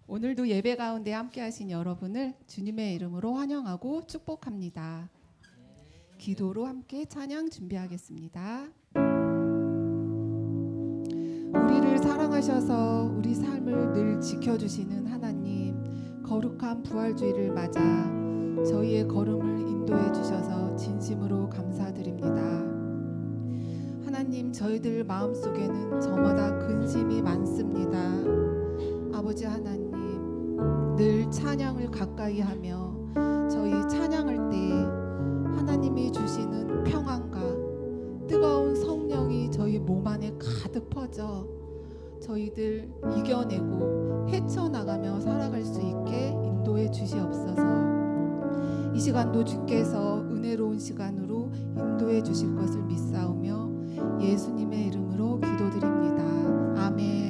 오늘도 예배 가운데 함께 하신 여러분을 주님의 이름으로 환영하고 축복합니다. 기도로 함께 찬양 준비하겠습니다. 우리를 사랑하셔서 우리 삶을 늘 지켜주시는 하나님, 거룩한 부활주의를 맞아 저희의 걸음을 인도해 주셔서 진심으로 감사드립니다. 하나님, 저희들 마음속에는 저마다 근심이 많습니다. 아버지 하나님, 늘 찬양을 가까이 하며 저희 찬양할 때 하나님이 주시는 평안과 뜨거운 성령이 저희 몸 안에 가득 퍼져 저희들 이겨내고 헤쳐나가며 살아갈 수 있게 인도해 주시옵소서. 이 시간도 주께서 은혜로운 시간으로 인도해 주실 것을 믿사오며 예수님의 이름으로 기도드립니다. 아멘.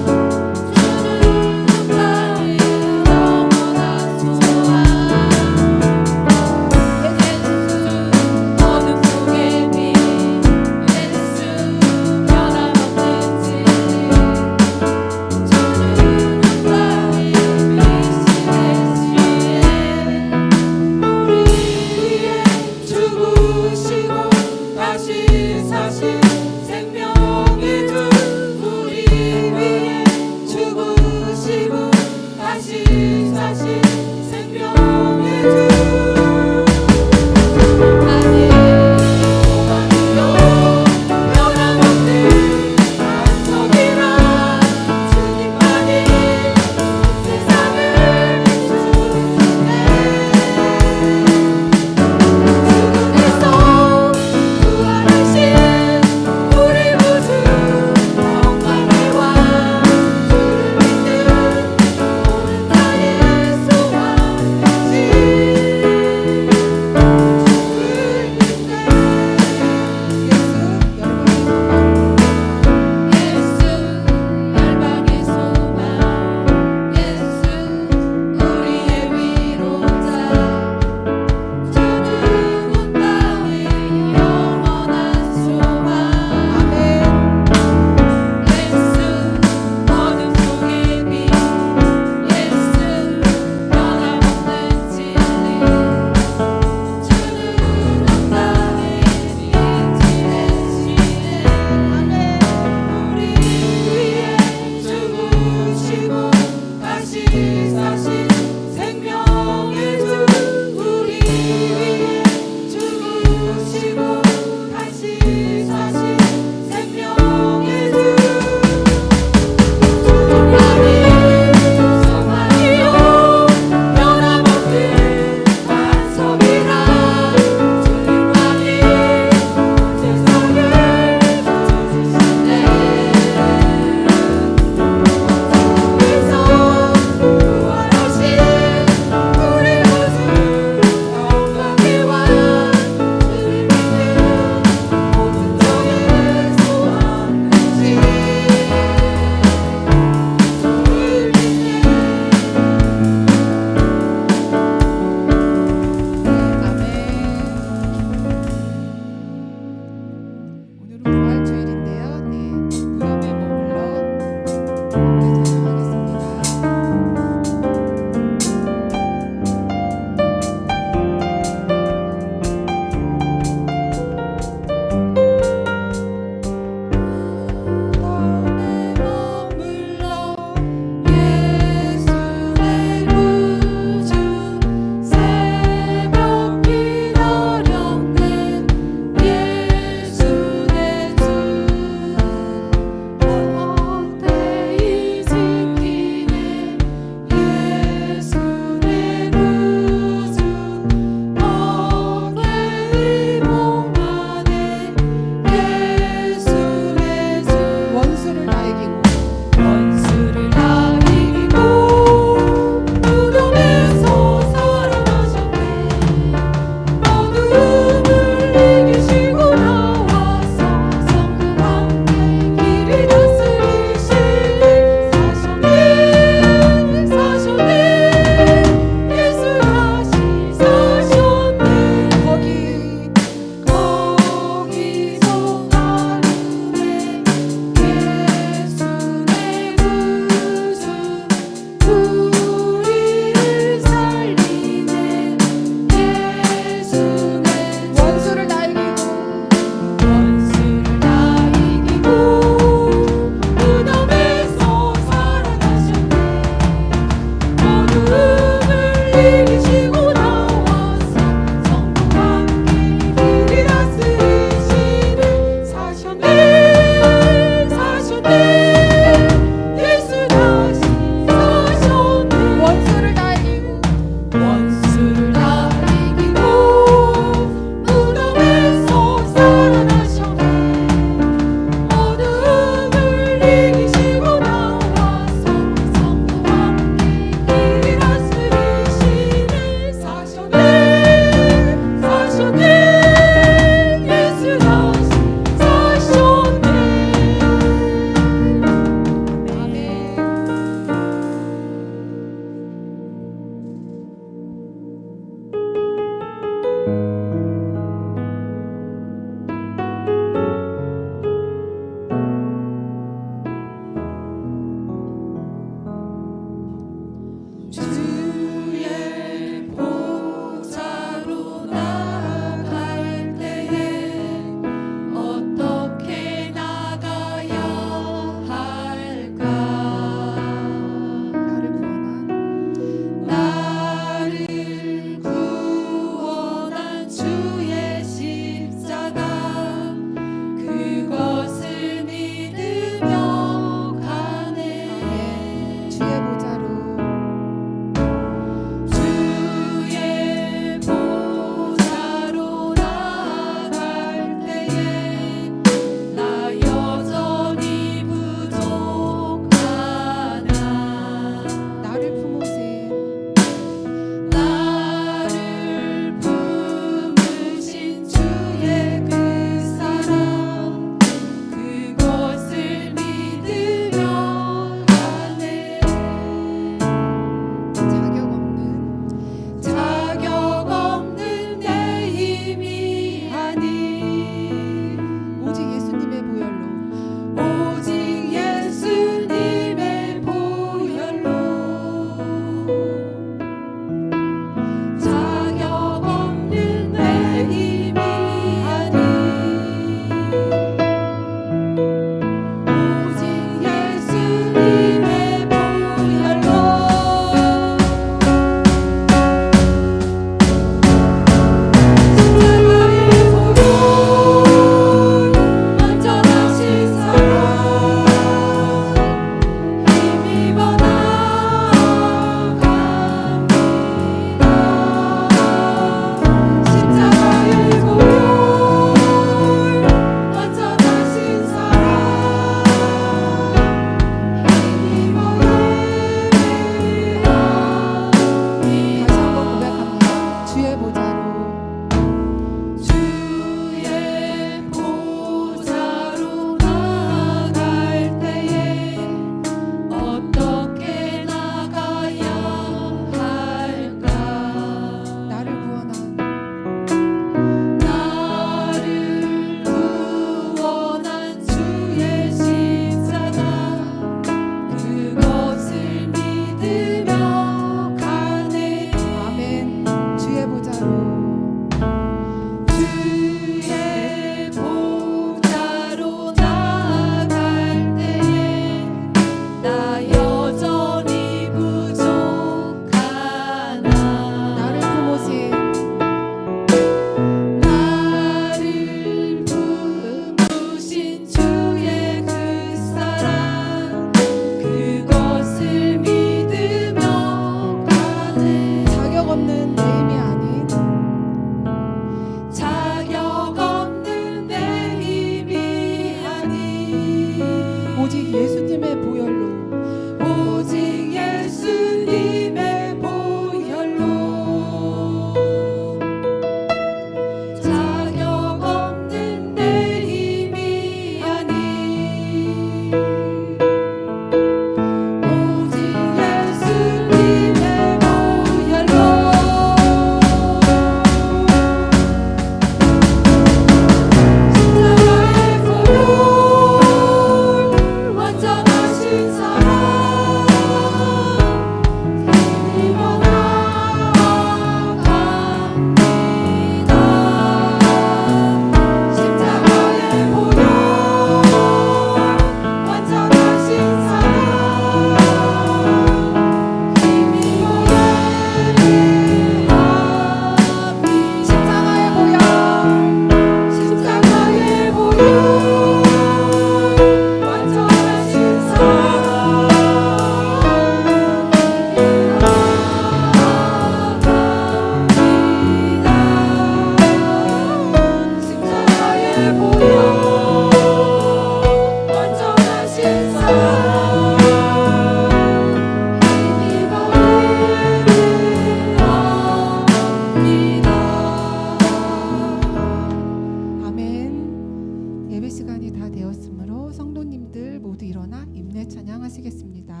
예배 시간이 다 되었으므로 성도님들 모두 일어나 임내 찬양하시겠습니다.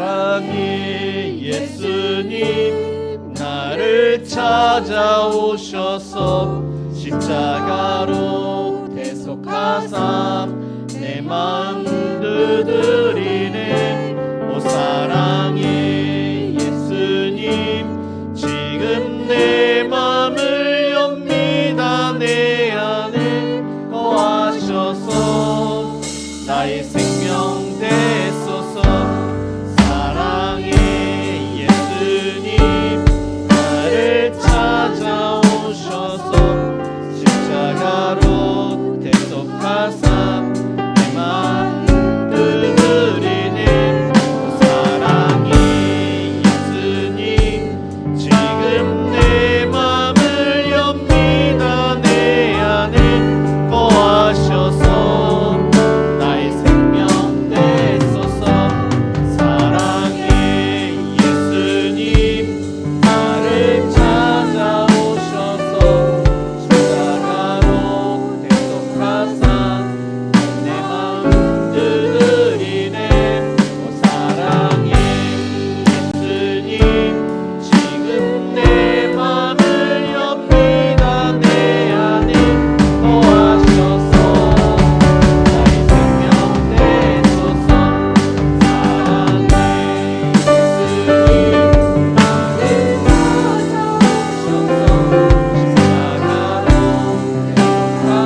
사랑의 예수님 나를 찾아오셔서 십자가로 대속하사 내 마음 두드리네. 오 사랑의 예수님 지금 내 마음을 엽니다. 내 안에 거하셔서 나의 생명 되소서. 사랑의 예수님 나를 찾아오셔서 십자가로 대속하사 내 마음 두드리네. 사랑의 예수님 지금 내 마음을 엽니다. 내 안에 거하셔서 나의 생명 되소서. 사랑의 예수님 나를 찾아오셔서 십자가로 대속하사 내 마음 두드리네. 오 사랑의 예수님 지금 내 마음을 엽니다. 내 안에 거하셔서 나의 생명 되소서.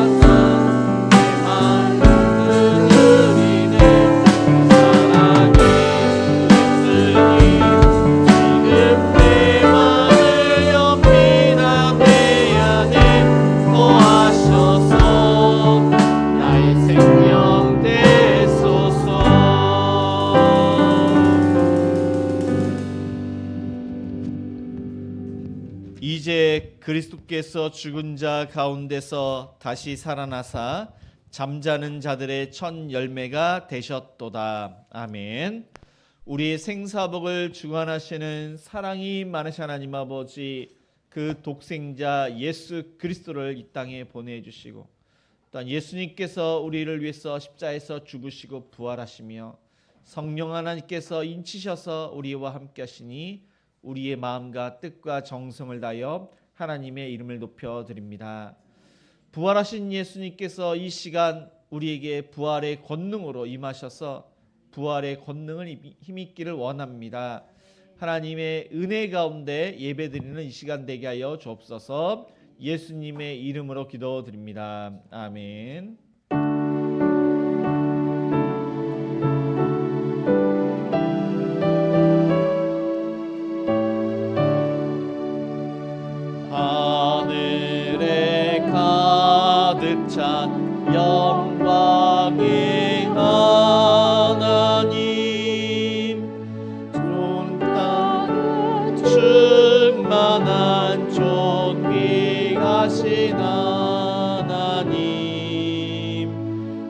사랑의 예수님 나를 찾아오셔서 십자가로 대속하사 내 마음 두드리네. 사랑의 예수님 지금 내 마음을 엽니다. 내 안에 거하셔서 나의 생명 되소서. 이제 그리스도께서 죽은 자 가운데서 다시 살아나사 잠자는 자들의 첫 열매가 되셨도다. 아멘. 우리의 생사복을 주관하시는 사랑이 많으신 하나님 아버지, 그 독생자 예수 그리스도를 이 땅에 보내주시고 또한 예수님께서 우리를 위해서 십자에서 죽으시고 부활하시며 성령 하나님께서 인치셔서 우리와 함께 하시니 우리의 마음과 뜻과 정성을 다하여 하나님의 이름을 높여드립니다. 부활하신 예수님께서 이 시간 우리에게 부활의 권능으로 임하셔서 부활의 권능을 힘입기를 원합니다. 하나님의 은혜 가운데 예배드리는 이 시간 되게 하여 주옵소서. 예수님의 이름으로 기도드립니다. 아멘. 하늘에 가득 찬 영광의 하나님, 온 땅 충만한 존귀하신 하나님,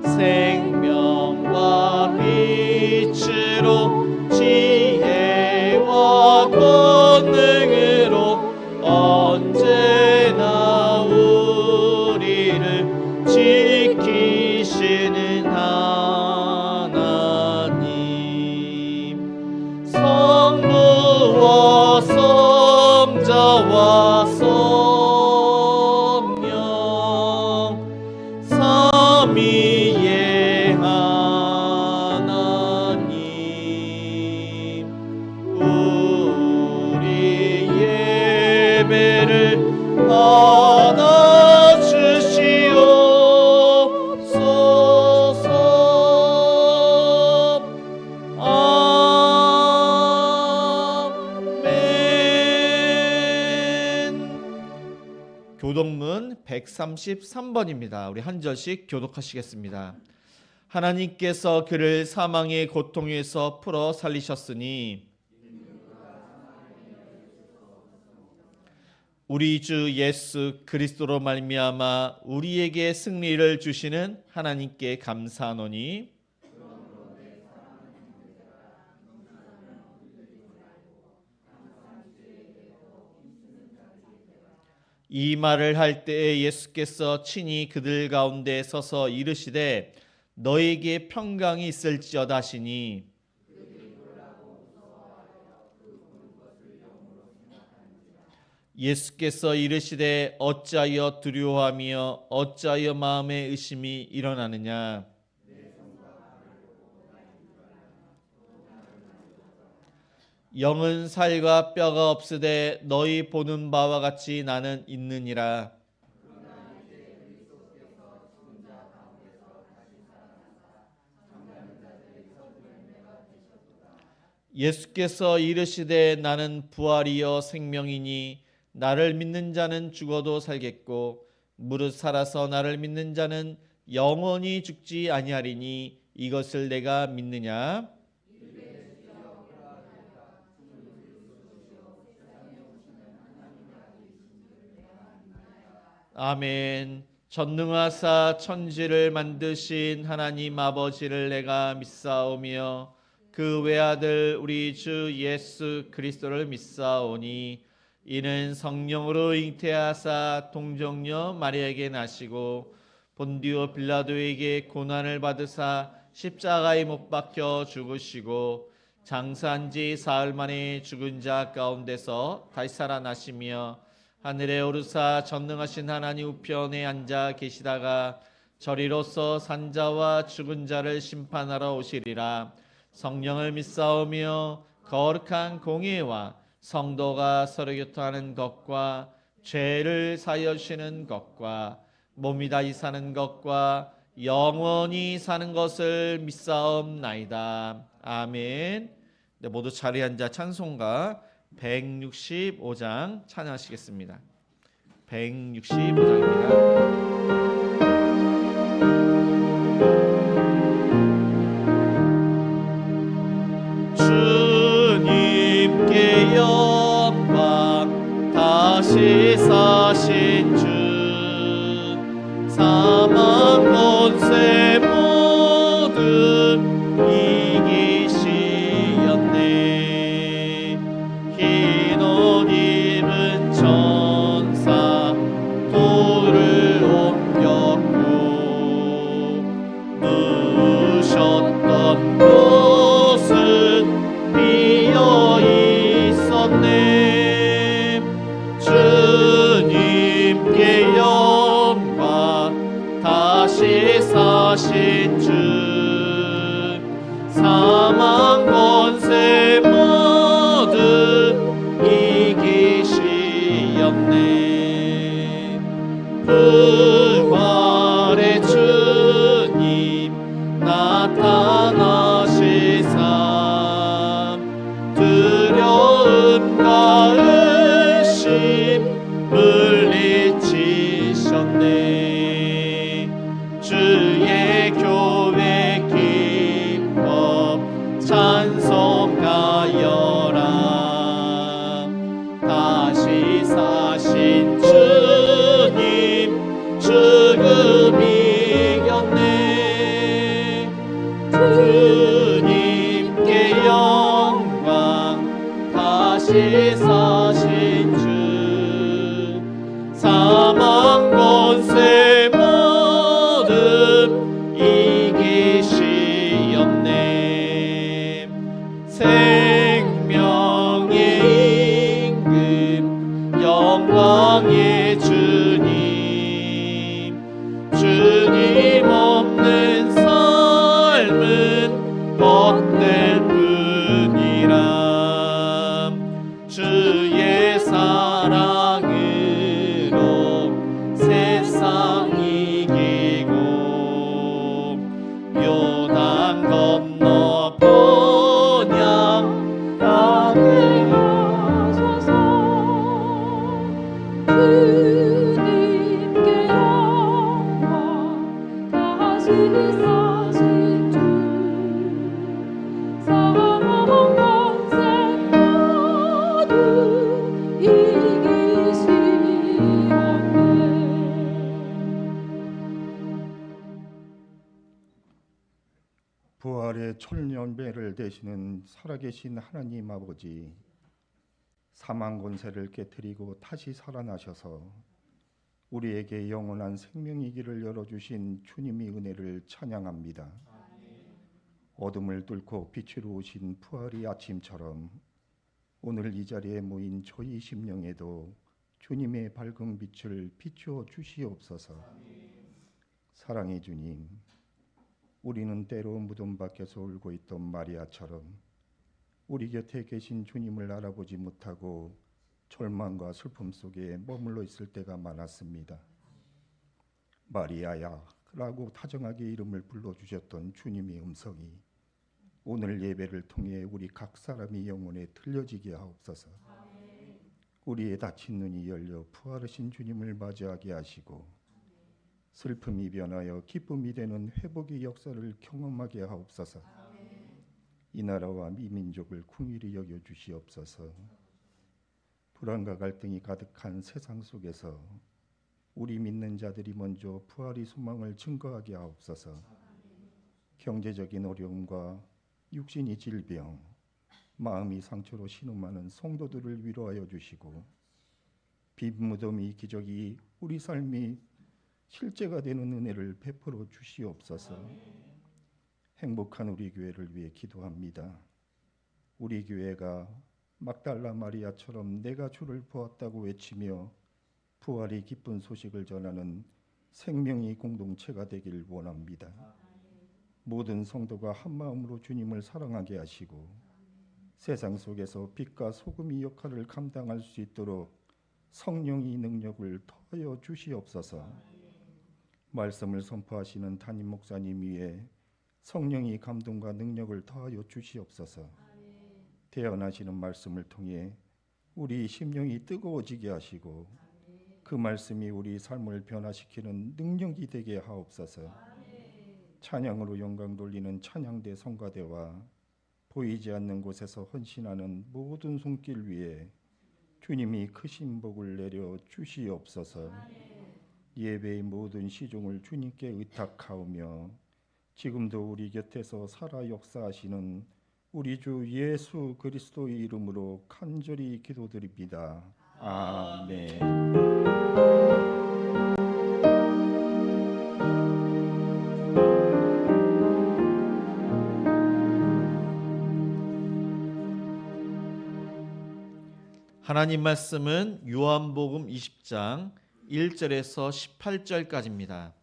생명과 빛으로 지혜와 권능으로 언제나 우리를 지키시는 하나님, 성부와 성자와 성령 삼위의 하나님, 우리 예배를 받아주시옵소서. 아멘. 교독문 133번입니다. 우리 한 절씩 교독하시겠습니다. 하나님께서 그를 사망의 고통에서 풀어 살리셨으니 우리 주 예수 그리스도로 말미암아 우리에게 승리를 주시는 하나님께 감사하노니 이 말을 할 때에 예수께서 친히 그들 가운데 서서 이르시되 너에게 평강이 있을지어다 하시니 예수께서 이르시되 어찌하여 두려워하며 어찌하여 마음에 의심이 일어나느냐. 영은 살과 뼈가 없으되 너희 보는 바와 같이 나는 있느니라. 예수께서 이르시되 나는 부활이요 생명이니 나를 믿는 자는 죽어도 살겠고 무릇 살아서 나를 믿는 자는 영원히 죽지 아니하리니 이것을 내가 믿느냐. 아멘. 전능하사 천지를 만드신 하나님 아버지를 내가 믿사오며 그 외아들 우리 주 예수 그리스도를 믿사오니 이는 성령으로 잉태하사 동정녀 마리아에게 나시고 본디오 빌라도에게 고난을 받으사 십자가에 못 박혀 죽으시고 장사한 지 사흘 만에 죽은 자 가운데서 다시 살아나시며 하늘에 오르사 전능하신 하나님 우편에 앉아 계시다가 저리로서 산자와 죽은 자를 심판하러 오시리라. 성령을 믿사오며 거룩한 공예와 성도가 서로 교통하는 것과 죄를 사하여 주시는 것과 몸이 다시 사는 것과 영원히 사는 것을 믿사옵나이다. 아멘. 네, 모두 자리에 앉아 찬송가 165장 찬양하시겠습니다. 165장입니다. 주님께 영광 다시 사신 주 사망 권세 모두 이기시었네. 흰 옷 입은 천사 돌을 옮겼고 누우셨던 곳은 비어 있었네. 주님께 영광 다시 사신 주 사망 권세 모두 이기시었네. 부활의 주님 나타나시사 두려움과 의심 물리치셨네. 주의 교회 기뻐 찬송하여라. 다시 사신 주님 죽음 이겼네. 주님께 영광 다시 사신 주 사망 권세 모두 이기시었네. 생명의 임금 영광의 주님 주님 없는 삶은 헛될 뿐이라. 주의 사랑으로 세상 이기고 요단 건너 번양 가게 하소서. 주님께 영광 다시 사신 주 사망 권세 모두 이기시었네. 부활의 천년배를 되시는 살아계신 하나님 아버지, 사망 권세를 깨뜨리고 다시 살아나셔서 우리에게 영원한 생명의 길을 열어주신 주님의 은혜를 찬양합니다. 어둠을 뚫고 빛으로 오신 부활의 아침처럼 오늘 이 자리에 모인 저희 심령에도 주님의 밝은 빛을 비추어 주시옵소서. 사랑의 주님, 우리는 때로 무덤 밖에서 울고 있던 마리아처럼 우리 곁에 계신 주님을 알아보지 못하고 절망과 슬픔 속에 머물러 있을 때가 많았습니다. 마리아야 라고 다정하게 이름을 불러주셨던 주님의 음성이 오늘 예배를 통해 우리 각 사람의 영혼에 들려지게 하옵소서. 우리의 닫힌 눈이 열려 부활하신 주님을 맞이하게 하시고 슬픔이 변하여 기쁨이 되는 회복의 역사를 경험하게 하옵소서. 이 나라와 이 민족을 긍휼히 여겨 주시옵소서. 불안과 갈등이 가득한 세상 속에서 우리 믿는 자들이 먼저 부활의 소망을 증거하게 하옵소서. 경제적인 어려움과 육신의 질병, 마음이 상처로 신음하는 성도들을 위로하여 주시고 빈무덤의 기적이 우리 삶이 실제가 되는 은혜를 베풀어 주시옵소서. 행복한 우리 교회를 위해 기도합니다. 우리 교회가 막달라 마리아처럼 내가 주를 보았다고 외치며 부활의 기쁜 소식을 전하는 생명의 공동체가 되길 원합니다. 모든 성도가 한 마음으로 주님을 사랑하게 하시고 세상 속에서 빛과 소금의 역할을 감당할 수 있도록 성령의 능력을 더하여 주시옵소서. 말씀을 선포하시는 담임 목사님 위에 성령의 감동과 능력을 더하여 주시옵소서. 태어나시는 말씀을 통해 우리 심령이 뜨거워지게 하시고 그 말씀이 우리 삶을 변화시키는 능력이 되게 하옵소서. 찬양으로 영광 돌리는 찬양대 성가대와 보이지 않는 곳에서 헌신하는 모든 손길 위에 주님이 크신 복을 내려 주시옵소서. 예배의 모든 시종을 주님께 의탁하오며 지금도 우리 곁에서 살아 역사하시는 우리 주 예수 그리스도의 이름으로 간절히 기도드립니다. 아멘. 하나님 말씀은 요한복음 20장 1절에서 18절까지입니다.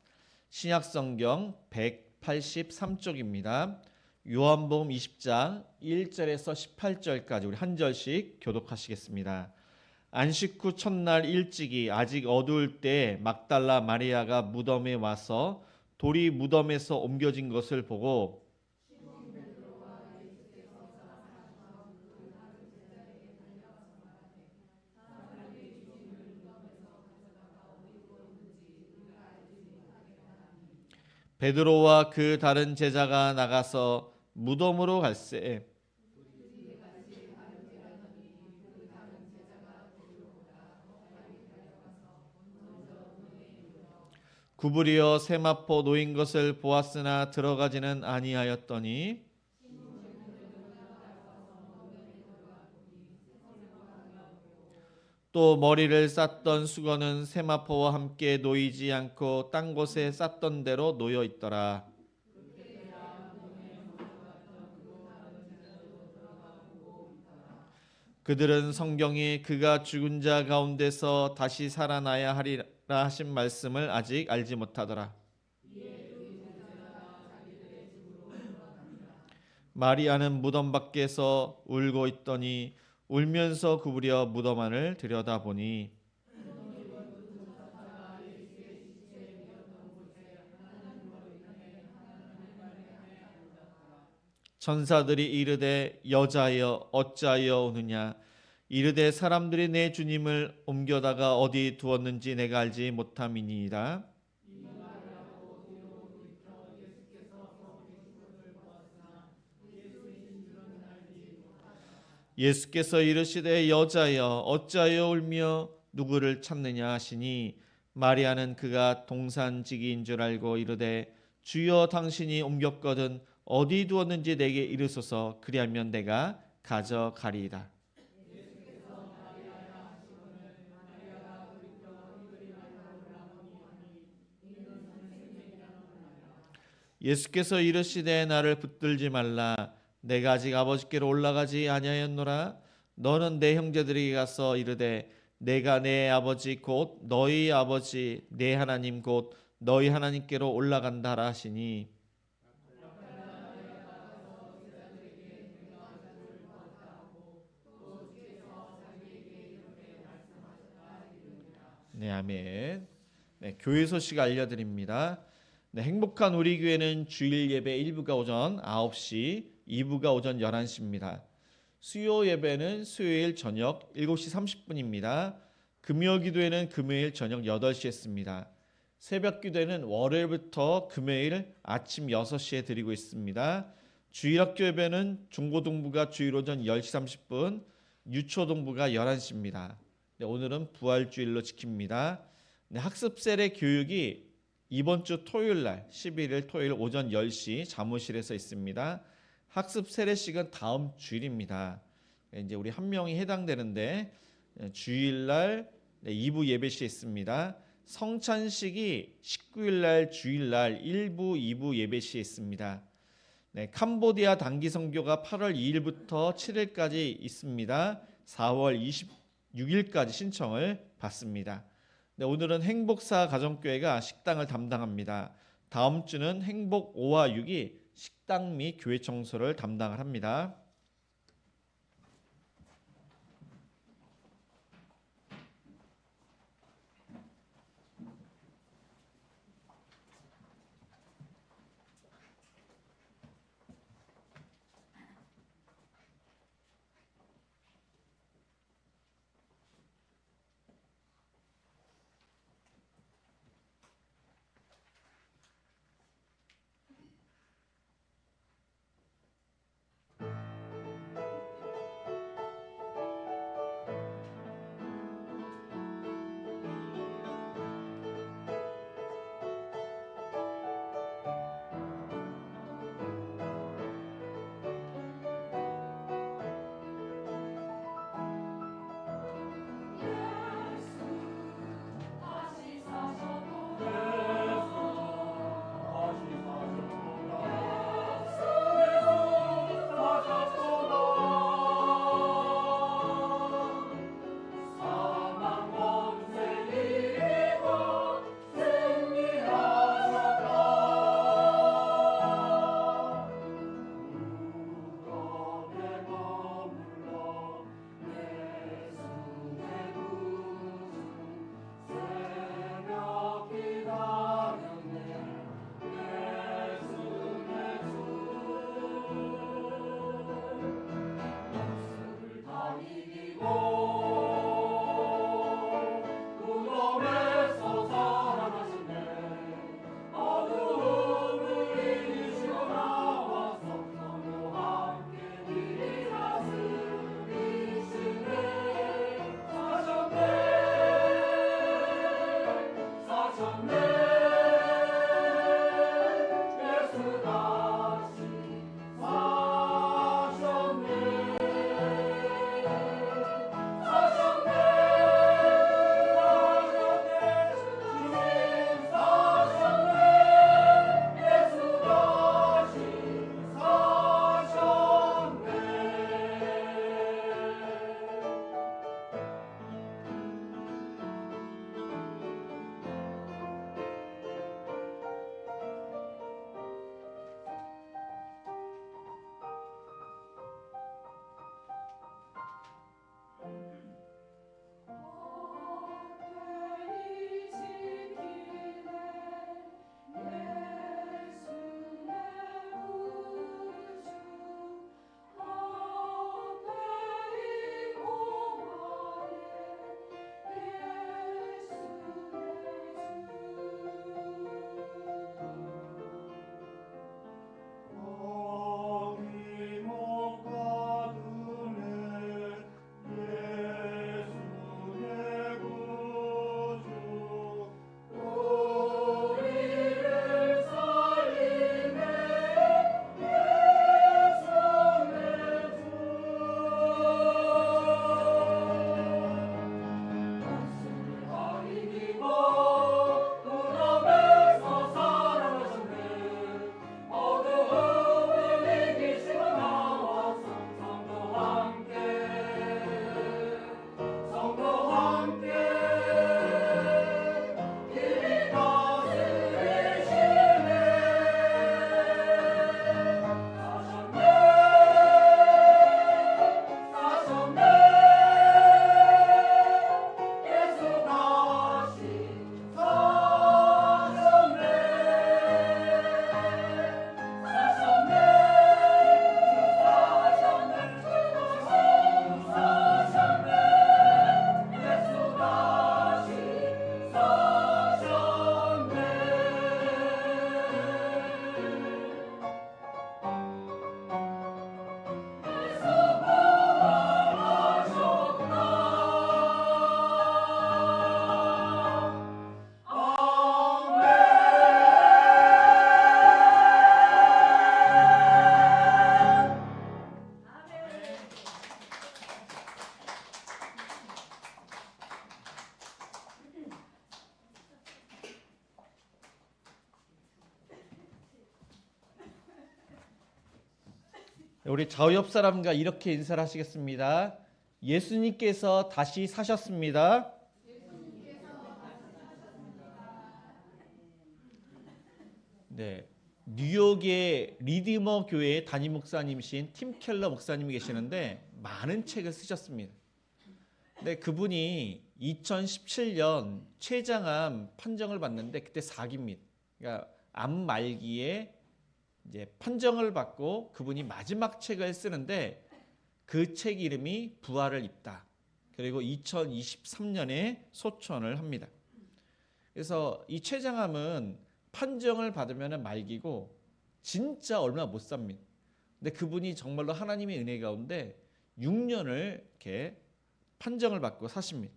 신약성경 183쪽입니다. 요한복음 20장 1절에서 18절까지 우리 한 절씩 교독하시겠습니다. 안식 후 첫날 일찍이 아직 어두울 때 막달라 마리아가 무덤에 와서 돌이 무덤에서 옮겨진 것을 보고 베드로와 그 다른 제자가 나가서 무덤으로 갈새 구부리어 세마포 놓인 것을 보았으나 들어가지는 아니하였더니 또 머리를 쌌던 수건은 세마포와 함께 놓이지 않고 딴 곳에 쌌던 대로 놓여 있더라. 그들은 성경이 그가 죽은 자 가운데서 다시 살아나야 하리라 하신 말씀을 아직 알지 못하더라. 마리아는 무덤 밖에서 울고 있더니 울면서 구부려 무덤 안을 들여다보니 천사들이 이르되 여자여 어찌하여 우느냐 이르되 사람들이 내 주님을 옮겨다가 어디 두었는지 내가 알지 못함이니이다. 예수께서 이르시되 여자여 어찌하여 울며 누구를 찾느냐 하시니 마리아는 그가 동산지기인 줄 알고 이르되 주여 당신이 옮겼거든 어디 두었는지 내게 이르소서 그리하면 내가 가져가리이다. 예수께서 이르시되 나를 붙들지 말라. 내가 아직 아버지께로 올라가지 아니하였노라. 너는 내 형제들에게 가서 이르되 내가 내 아버지 곧 너희 아버지 내 하나님 곧 너희 하나님께로 올라간다 하라 하시니 네, 아멘. 네, 교회 소식 알려드립니다. 네, 행복한 우리 교회는 주일 예배 1부가 오전 9시, 2부가 오전 11시입니다. 수요 예배는 수요일 저녁 7시 30분입니다. 금요 기도회는 금요일 저녁 8시에 했습니다. 새벽 기도회는 월요일부터 금요일 아침 6시에 드리고 있습니다. 주일학교 예배는 중고등부가 주일 오전 10시 30분, 유초등부가 11시입니다. 네, 오늘은 부활주일로 지킵니다. 네, 학습 세례 교육이 이번 주 토요일 날 11일 토요일 오전 10시 사무실에서 있습니다. 학습 세례식은 다음 주일입니다. 이제 우리 한 명이 해당되는데 주일 날 2부 예배 시에 있습니다. 성찬식이 19일 날 주일 날 1부 2부 예배 시에 있습니다. 네, 캄보디아 단기 선교가 8월 2일부터 7일까지 있습니다. 4월 26일까지 신청을 받습니다. 네, 오늘은 행복사 가정교회가 식당을 담당합니다. 다음 주는 행복 5와 6이 식당 및 교회 청소를 담당을 합니다. 우리 좌우옆 사람과 이렇게 인사를 하시겠습니다. 예수님께서 다시 사셨습니다. 네, 뉴욕의 리디머 교회 담임 목사님이신 팀 켈러 목사님이 계시는데 많은 책을 쓰셨습니다. 근데 그분이 2017년 췌장암 판정을 받는데 그때 4기입니다. 그러니까 암 말기에 이제 판정을 받고 그분이 마지막 책을 쓰는데 그 책 이름이 부활을 입다. 그리고 2023년에 소천을 합니다. 그래서 이 췌장암은 판정을 받으면 말기고 진짜 얼마 못 삽니다. 근데 그분이 정말로 하나님의 은혜 가운데 6년을 이렇게 판정을 받고 사십니다.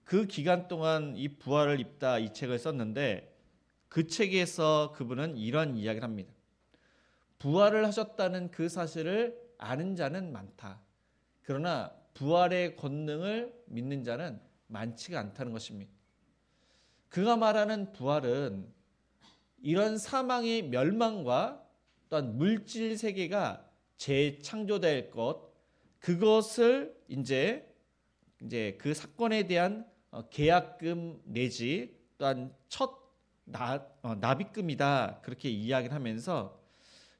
그 기간 동안 이 부활을 입다 이 책을 썼는데 그 책에서 그분은 이런 이야기를 합니다. 부활을 하셨다는 그 사실을 아는 자는 많다. 그러나 부활의 권능을 믿는 자는 많지가 않다는 것입니다. 그가 말하는 부활은 이런 사망의 멸망과 또한 물질 세계가 재창조될 것, 그것을 이제 그 사건에 대한 계약금 내지 또한 첫 납입금이다 그렇게 이야기를 하면서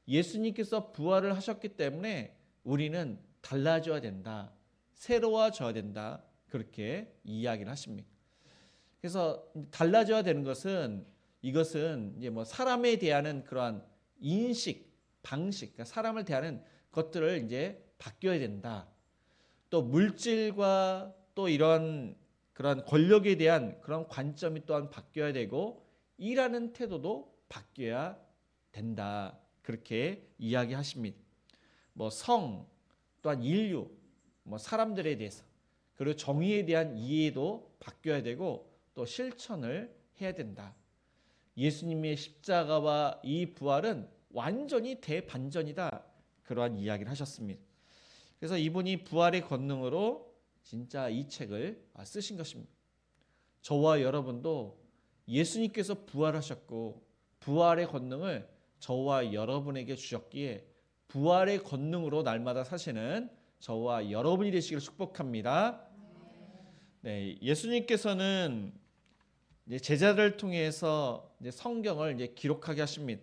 예수님께서 부활을 하셨기 때문에 우리는 달라져야 된다, 새로워져야 된다 그렇게 이야기를 하십니다. 그래서 달라져야 되는 것은 이것은 이제 뭐 사람에 대한 그러한 인식, 방식, 그러니까 사람을 대하는 것들을 이제 바뀌어야 된다. 또 물질과 또 이런 그런 권력에 대한 그런 관점이 또한 바뀌어야 되고 일하는 태도도 바뀌어야 된다. 그렇게 이야기하십니다. 뭐 성, 또한 인류, 뭐 사람들에 대해서 그리고 정의에 대한 이해도 바뀌어야 되고 또 실천을 해야 된다. 예수님의 십자가와 이 부활은 완전히 대반전이다. 그러한 이야기를 하셨습니다. 그래서 이분이 부활의 권능으로 진짜 이 책을 쓰신 것입니다. 저와 여러분도 예수님께서 부활하셨고 부활의 권능을 저와 여러분에게 주셨기에 부활의 권능으로 날마다 사시는 저와 여러분이 되시기를 축복합니다. 네, 예수님께서는 이제 제자들을 통해서 이제 성경을 이제 기록하게 하십니다.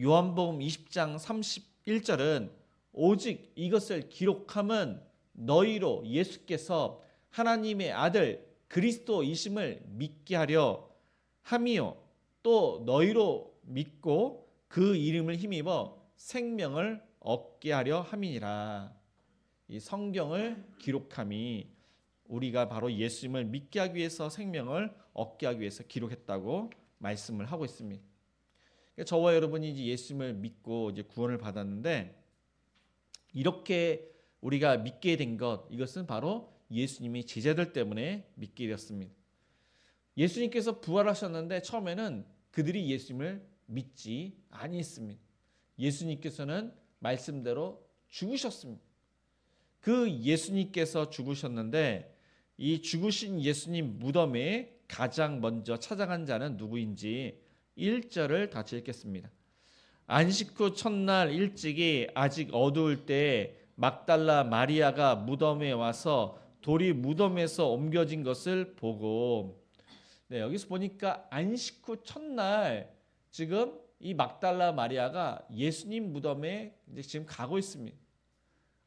요한복음 20장 31절은 오직 이것을 기록함은 너희로 예수께서 하나님의 아들 그리스도이심을 믿게 하려 함이요 또 너희로 믿고 그 이름을 힘입어 생명을 얻게 하려 함이니라. 이 성경을 기록함이 우리가 바로 예수님을 믿게 하기 위해서 생명을 얻게 하기 위해서 기록했다고 말씀을 하고 있습니다. 저와 여러분이 이제 예수님을 믿고 이제 구원을 받았는데 이렇게 우리가 믿게 된 것, 이것은 바로 예수님이 제자들 때문에 믿게 되었습니다. 예수님께서 부활하셨는데 처음에는 그들이 예수님을 믿지 아니했습니다. 예수님께서는 말씀대로 죽으셨습니다. 그 예수님께서 죽으셨는데 이 죽으신 예수님 무덤에 가장 먼저 찾아간 자는 누구인지 1절을 같이 읽겠습니다. 안식 후 첫날 일찍이 아직 어두울 때 막달라 마리아가 무덤에 와서 돌이 무덤에서 옮겨진 것을 보고 네, 여기서 보니까 안식 후 첫날 지금 이 막달라 마리아가 예수님 무덤에 이제 지금 가고 있습니다.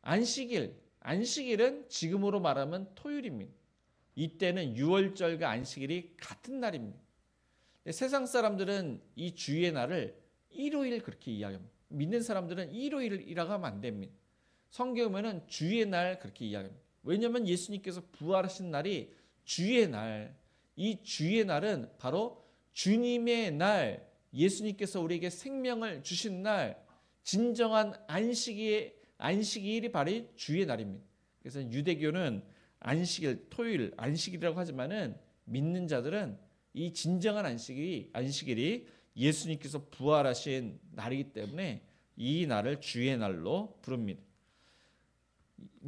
안식일은 지금으로 말하면 토요일입니다. 이때는 유월절과 안식일이 같은 날입니다. 세상 사람들은 이 주의 날을 일요일 그렇게 이야기합니다. 믿는 사람들은 일요일이라고 하면 안 됩니다. 성경에는 주의 날 그렇게 이야기합니다. 왜냐하면 예수님께서 부활하신 날이 주의 날, 이 주의 날은 바로 주님의 날, 예수님께서 우리에게 생명을 주신 날, 진정한 안식일이 바로 주의 날입니다. 그래서 유대교는 안식일, 토요일, 안식일이라고 하지만은 믿는 자들은 이 진정한 안식일이 예수님께서 부활하신 날이기 때문에 이 날을 주의 날로 부릅니다.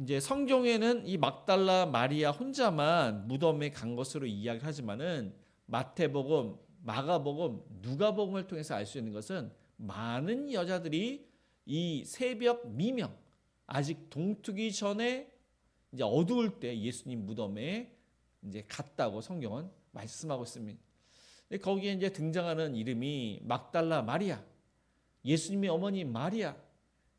이제 성경에는 이 막달라 마리아 혼자만 무덤에 간 것으로 이야기를 하지만은 마태복음, 마가복음, 누가복음을 통해서 알 수 있는 것은 많은 여자들이 이 새벽 미명, 아직 동트기 전에 이제 어두울 때 예수님 무덤에 이제 갔다고 성경은 말씀하고 있습니다. 근데 거기에 이제 등장하는 이름이 막달라 마리아, 예수님의 어머니 마리아,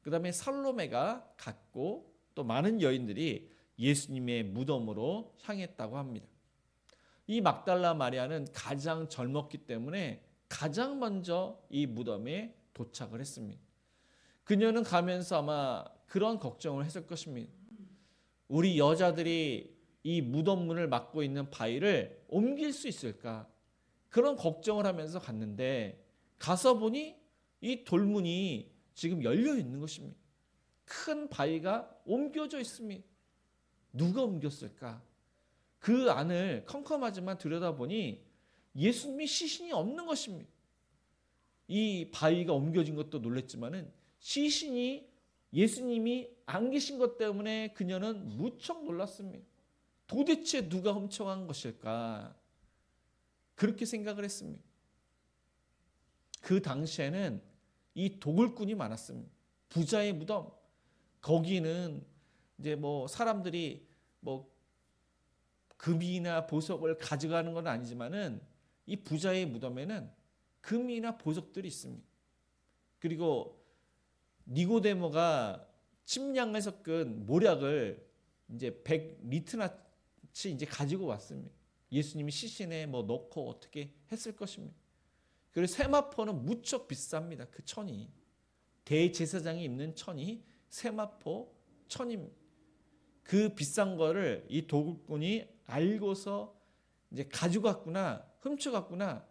그다음에 살로메가 갔고 또 많은 여인들이 예수님의 무덤으로 향했다고 합니다. 이 막달라 마리아는 가장 젊었기 때문에 가장 먼저 이 무덤에 도착을 했습니다. 그녀는 가면서 아마 그런 걱정을 했을 것입니다. 우리 여자들이 이 무덤문을 막고 있는 바위를 옮길 수 있을까? 그런 걱정을 하면서 갔는데 가서 보니 이 돌문이 지금 열려 있는 것입니다. 큰 바위가 옮겨져 있습니다. 누가 옮겼을까? 그 안을 컴컴하지만 들여다보니 예수님이 시신이 없는 것입니다. 이 바위가 옮겨진 것도 놀랬지만은 시신이 예수님이 안 계신 것 때문에 그녀는 무척 놀랐습니다. 도대체 누가 훔쳐간 것일까? 그렇게 생각을 했습니다. 그 당시에는 이 도굴꾼이 많았습니다. 부자의 무덤. 거기는 이제 뭐 사람들이 뭐 금이나 보석을 가져가는 건 아니지만은 이 부자의 무덤에는 금이나 보석들이 있습니다. 그리고 니고데모가 침량을 섞은 모략을 이제 100리트나치 이제 가지고 왔습니다. 예수님이 시신에 뭐 넣고 어떻게 했을 것입니다. 그리고 세마포는 무척 비쌉니다. 그 천이 대제사장이 입는 천이 세마포 천입니다. 그 비싼 거를 이 도굴꾼이 알고서 이제 가지고 갔구나, 훔쳐갔구나.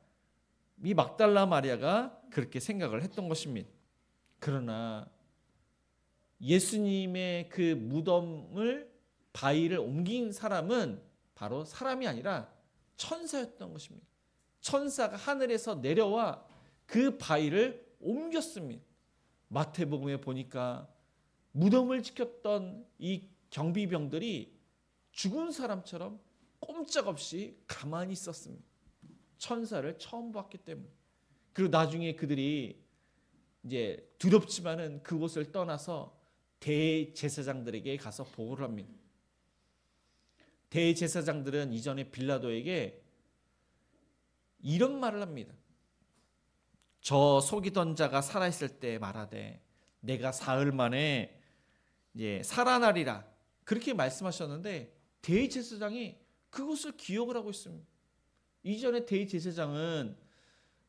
이 막달라 마리아가 그렇게 생각을 했던 것입니다. 그러나 예수님의 그 무덤을 바위를 옮긴 사람은 바로 사람이 아니라 천사였던 것입니다. 천사가 하늘에서 내려와 그 바위를 옮겼습니다. 마태복음에 보니까 무덤을 지켰던 이 경비병들이 죽은 사람처럼 꼼짝없이 가만히 있었습니다. 천사를 처음 봤기 때문에. 그리고 나중에 그들이 이제 두렵지만은 그곳을 떠나서 대제사장들에게 가서 보고를 합니다. 대제사장들은 이전에 빌라도에게 이런 말을 합니다. 저 속이던 자가 살아있을 때 말하되 내가 사흘 만에 이제 살아나리라 그렇게 말씀하셨는데 대제사장이 그것을 기억을 하고 있습니다. 이전에 대제사장은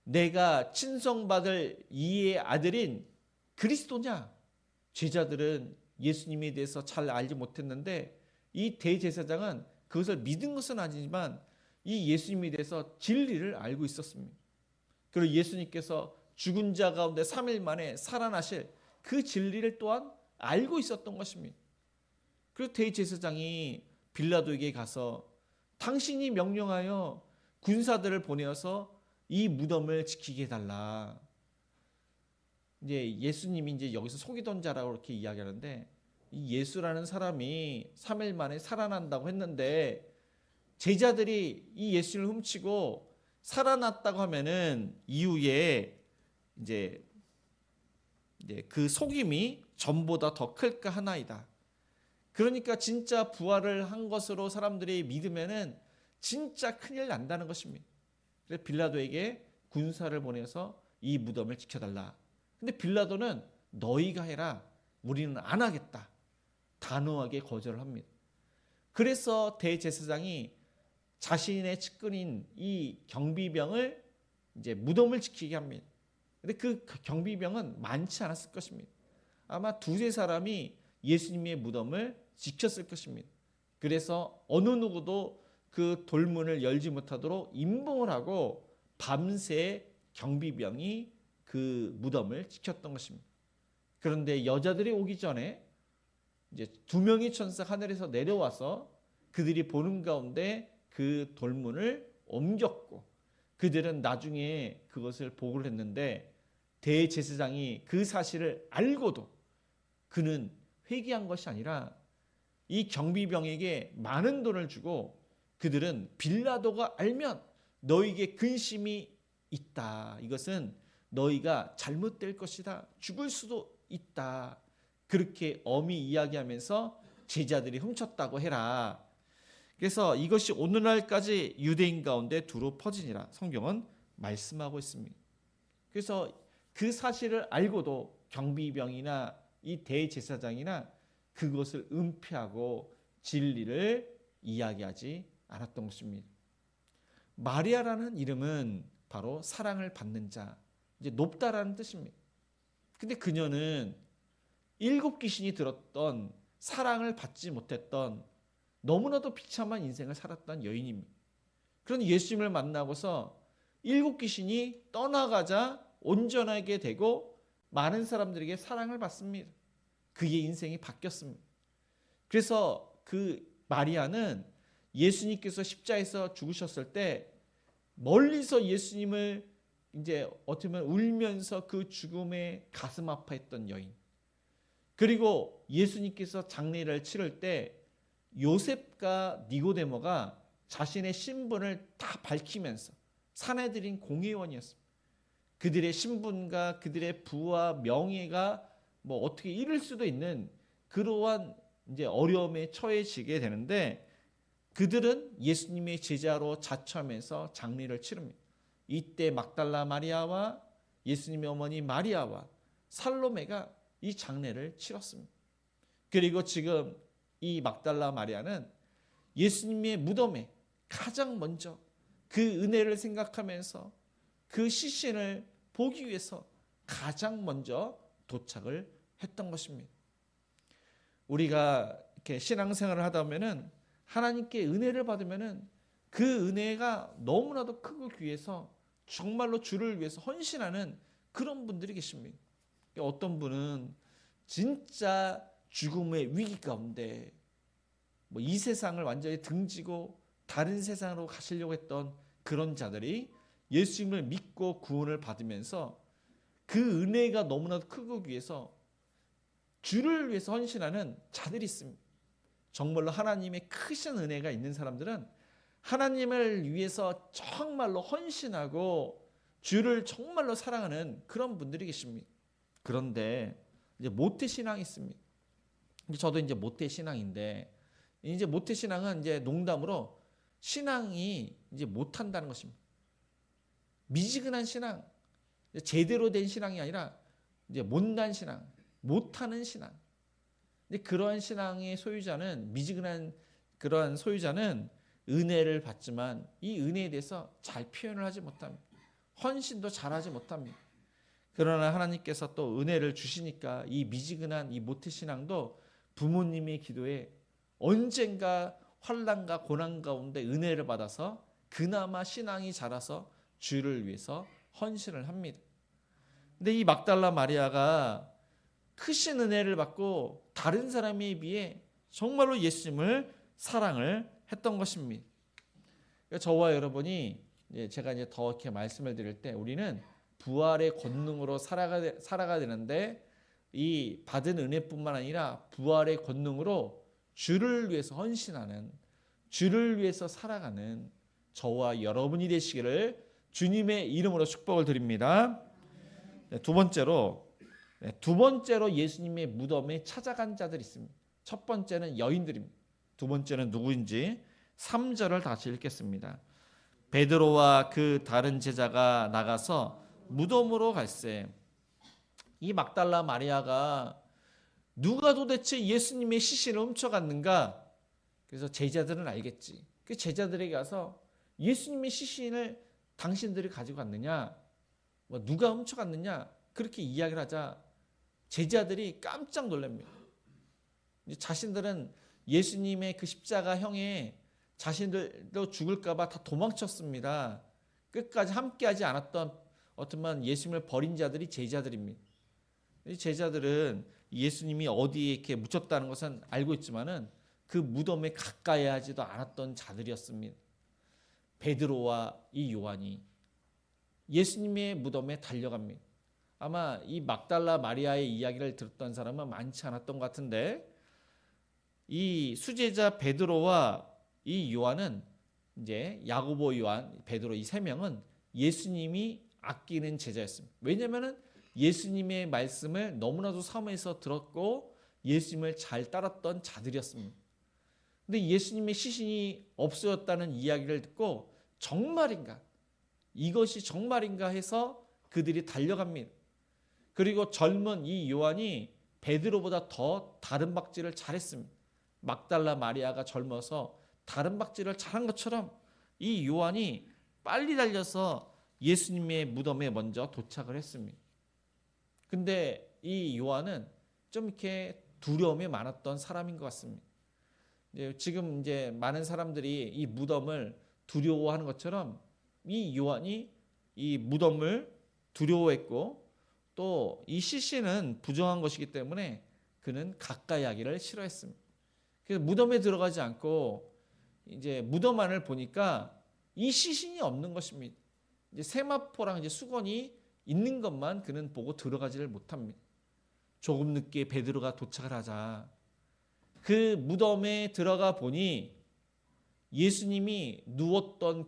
내가 친성받을 이의 아들인 그리스도냐? 제자들은 예수님에 대해서 잘 알지 못했는데 이 대제사장은 그것을 믿은 것은 아니지만 이 예수님에 대해서 진리를 알고 있었습니다. 그리고 예수님께서 죽은 자 가운데 3일 만에 살아나실 그 진리를 또한 알고 있었던 것입니다. 그리고 대제사장이 빌라도에게 가서 당신이 명령하여 군사들을 보내어서 이 무덤을 지키게 해달라. 이제 예수님이 이제 여기서 속이던 자라고 이렇게 이야기하는데 이 예수라는 사람이 3일 만에 살아난다고 했는데 제자들이 이 예수를 훔치고 살아났다고 하면은 이후에 이제 그 속임이 전보다 더 클까 하나이다. 그러니까 진짜 부활을 한 것으로 사람들이 믿으면은 진짜 큰일 난다는 것입니다. 그래서 빌라도에게 군사를 보내서 이 무덤을 지켜달라. 근데 빌라도는 너희가 해라. 우리는 안 하겠다. 단호하게 거절을 합니다. 그래서 대제사장이 자신의 측근인 이 경비병을 이제 무덤을 지키게 합니다. 근데 그 경비병은 많지 않았을 것입니다. 아마 두세 사람이 예수님의 무덤을 지켰을 것입니다. 그래서 어느 누구도 그 돌문을 열지 못하도록 임봉을 하고 밤새 경비병이 그 무덤을 지켰던 것입니다. 그런데 여자들이 오기 전에 이제 2명의 천사 하늘에서 내려와서 그들이 보는 가운데 그 돌문을 옮겼고 그들은 나중에 그것을 보고를 했는데 대제사장이 그 사실을 알고도 그는 회개한 것이 아니라 이 경비병에게 많은 돈을 주고 그들은 빌라도가 알면 너희에게 근심이 있다. 이것은 너희가 잘못될 것이다. 죽을 수도 있다. 그렇게 엄히 이야기하면서 제자들이 훔쳤다고 해라. 그래서 이것이 오늘날까지 유대인 가운데 두루 퍼지니라 성경은 말씀하고 있습니다. 그래서 그 사실을 알고도 경비병이나 이 대제사장이나 그것을 은폐하고 진리를 이야기하지 않았던 것입니다. 마리아라는 이름은 바로 사랑을 받는 자, 이제 높다라는 뜻입니다. 근데 그녀는 7 귀신이 들었던 사랑을 받지 못했던 너무나도 비참한 인생을 살았던 여인입니다. 그런데 예수님을 만나고서 7 귀신이 떠나가자 온전하게 되고 많은 사람들에게 사랑을 받습니다. 그의 인생이 바뀌었습니다. 그래서 그 마리아는 예수님께서 십자가에서 죽으셨을 때 멀리서 예수님을 이제 어떻게 보면 울면서 그 죽음에 가슴 아파했던 여인. 그리고 예수님께서 장례를 치를 때 요셉과 니고데모가 자신의 신분을 다 밝히면서 사내들인 공회원이었습니다. 그들의 신분과 그들의 부와 명예가 뭐 어떻게 잃을 수도 있는 그러한 이제 어려움에 처해지게 되는데 그들은 예수님의 제자로 자처하면서 장례를 치릅니다. 이때 막달라 마리아와 예수님의 어머니 마리아와 살로메가 이 장례를 치렀습니다. 그리고 지금 이 막달라 마리아는 예수님의 무덤에 가장 먼저 그 은혜를 생각하면서 그 시신을 보기 위해서 가장 먼저 도착을 했던 것입니다. 우리가 이렇게 신앙생활을 하다 보면은 하나님께 은혜를 받으면은 그 은혜가 너무나도 크고 귀해서 정말로 주를 위해서 헌신하는 그런 분들이 계십니다. 어떤 분은 진짜 죽음의 위기 가운데 뭐 이 세상을 완전히 등지고 다른 세상으로 가시려고 했던 그런 자들이 예수님을 믿고 구원을 받으면서 그 은혜가 너무나도 크고 귀해서 주를 위해서 헌신하는 자들이 있습니다. 정말로 하나님의 크신 은혜가 있는 사람들은 하나님을 위해서 정말로 헌신하고 주를 정말로 사랑하는 그런 분들이 계십니다. 그런데 이제 모태신앙이 있습니다. 저도 이제 모태신앙인데 이제 모태신앙은 이제 농담으로 신앙이 이제 못한다는 것입니다. 미지근한 신앙, 제대로 된 신앙이 아니라 이제 못난 신앙, 못하는 신앙. 그러한 신앙의 소유자는 미지근한 그러한 소유자는 은혜를 받지만 이 은혜에 대해서 잘 표현을 하지 못합니다. 헌신도 잘하지 못합니다. 그러나 하나님께서 또 은혜를 주시니까 이 미지근한 이 모태신앙도 부모님의 기도에 언젠가 환난과 고난 가운데 은혜를 받아서 그나마 신앙이 자라서 주를 위해서 헌신을 합니다. 근데 이 막달라 마리아가 크신 은혜를 받고 다른 사람에 비해 정말로 예수님을 사랑을 했던 것입니다. 저와 여러분이 제가 이제 더 이렇게 말씀을 드릴 때 우리는 부활의 권능으로 살아가야 되는데 이 받은 은혜뿐만 아니라 부활의 권능으로 주를 위해서 헌신하는 주를 위해서 살아가는 저와 여러분이 되시기를 주님의 이름으로 축복을 드립니다. 두 번째로 예수님의 무덤에 찾아간 자들이 있습니다. 첫 번째는 여인들입니다. 두 번째는 누구인지 3절을 다시 읽겠습니다. 베드로와 그 다른 제자가 나가서 무덤으로 갈새 이 막달라 마리아가 누가 도대체 예수님의 시신을 훔쳐갔는가? 그래서 제자들은 알겠지. 그 제자들에게 가서 예수님의 시신을 당신들이 가지고 갔느냐? 뭐 누가 훔쳐갔느냐? 그렇게 이야기를 하자 제자들이 깜짝 놀랍니다. 자신들은 예수님의 그 십자가형에 자신들도 죽을까봐 다 도망쳤습니다. 끝까지 함께하지 않았던 어쩌면 예수님을 버린 자들이 제자들입니다. 이 제자들은 예수님이 어디에 이렇게 묻혔다는 것은 알고 있지만은 그 무덤에 가까이 하지도 않았던 자들이었습니다. 베드로와 이 요한이 예수님의 무덤에 달려갑니다. 아마 이 막달라 마리아의 이야기를 들었던 사람은 많지 않았던 것 같은데 이 수제자 베드로와 이 요한은 이제 야고보, 요한, 베드로 이 세 명은 예수님이 아끼는 제자였습니다. 왜냐하면 예수님의 말씀을 너무나도 사모해서 들었고 예수님을 잘 따랐던 자들이었습니다. 근데 예수님의 시신이 없어졌다는 이야기를 듣고 정말인가? 이것이 정말인가 해서 그들이 달려갑니다. 그리고 젊은 이 요한이 베드로보다 더 다른 박질을 잘했습니다. 막달라 마리아가 젊어서 다른 박질을 잘한 것처럼 이 요한이 빨리 달려서 예수님의 무덤에 먼저 도착을 했습니다. 근데 이 요한은 좀 이렇게 두려움이 많았던 사람인 것 같습니다. 지금 이제 많은 사람들이 이 무덤을 두려워하는 것처럼 이 요한이 이 무덤을 두려워했고 또 이 시신은 부정한 것이기 때문에 그는 가까이 하기를 싫어했습니다. 그래서 무덤에 들어가지 않고 이제 무덤 안을 보니까 이 시신이 없는 것입니다. 이제 세마포랑 이제 수건이 있는 것만 그는 보고 들어가지를 못합니다. 조금 늦게 베드로가 도착을 하자 그 무덤에 들어가 보니 예수님이 누웠던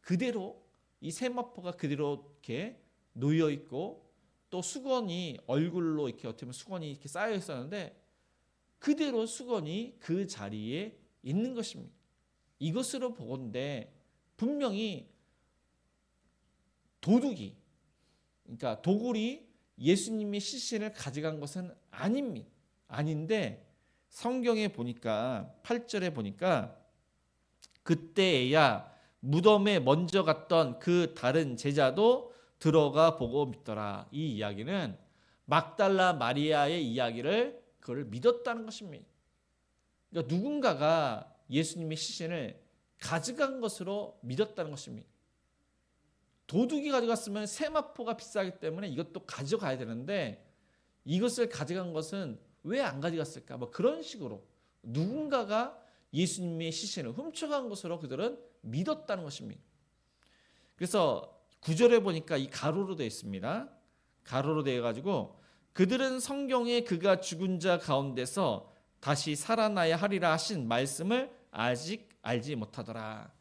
그대로 이 세마포가 그대로 이렇게 놓여 있고 또 수건이 얼굴로 이렇게 어떻게 보면 수건이 이렇게 쌓여 있었는데 그대로 수건이 그 자리에 있는 것입니다. 이것으로 보건대 분명히 도둑이 그러니까 도굴이 예수님의 시신을 가져간 것은 아닙니다. 아닌데 성경에 보니까 8절에 보니까 그때에야 무덤에 먼저 갔던 그 다른 제자도 들어가 보고 믿더라. 이 이야기는 막달라 마리아의 이야기를 그걸 믿었다는 것입니다. 그러니까 누군가가 예수님의 시신을 가져간 것으로 믿었다는 것입니다. 도둑이 가져갔으면 세마포가 비싸기 때문에 이것도 가져가야 되는데 이것을 가져간 것은 왜 안 가져갔을까? 뭐 그런 식으로 누군가가 예수님의 시신을 훔쳐간 것으로 그들은 믿었다는 것입니다. 그래서 9절에 보니까 이 가로로 되어 있습니다. 가로로 되어 가지고 그들은 성경에 그가 죽은 자 가운데서 다시 살아나야 하리라 하신 말씀을 아직 알지 못하더라.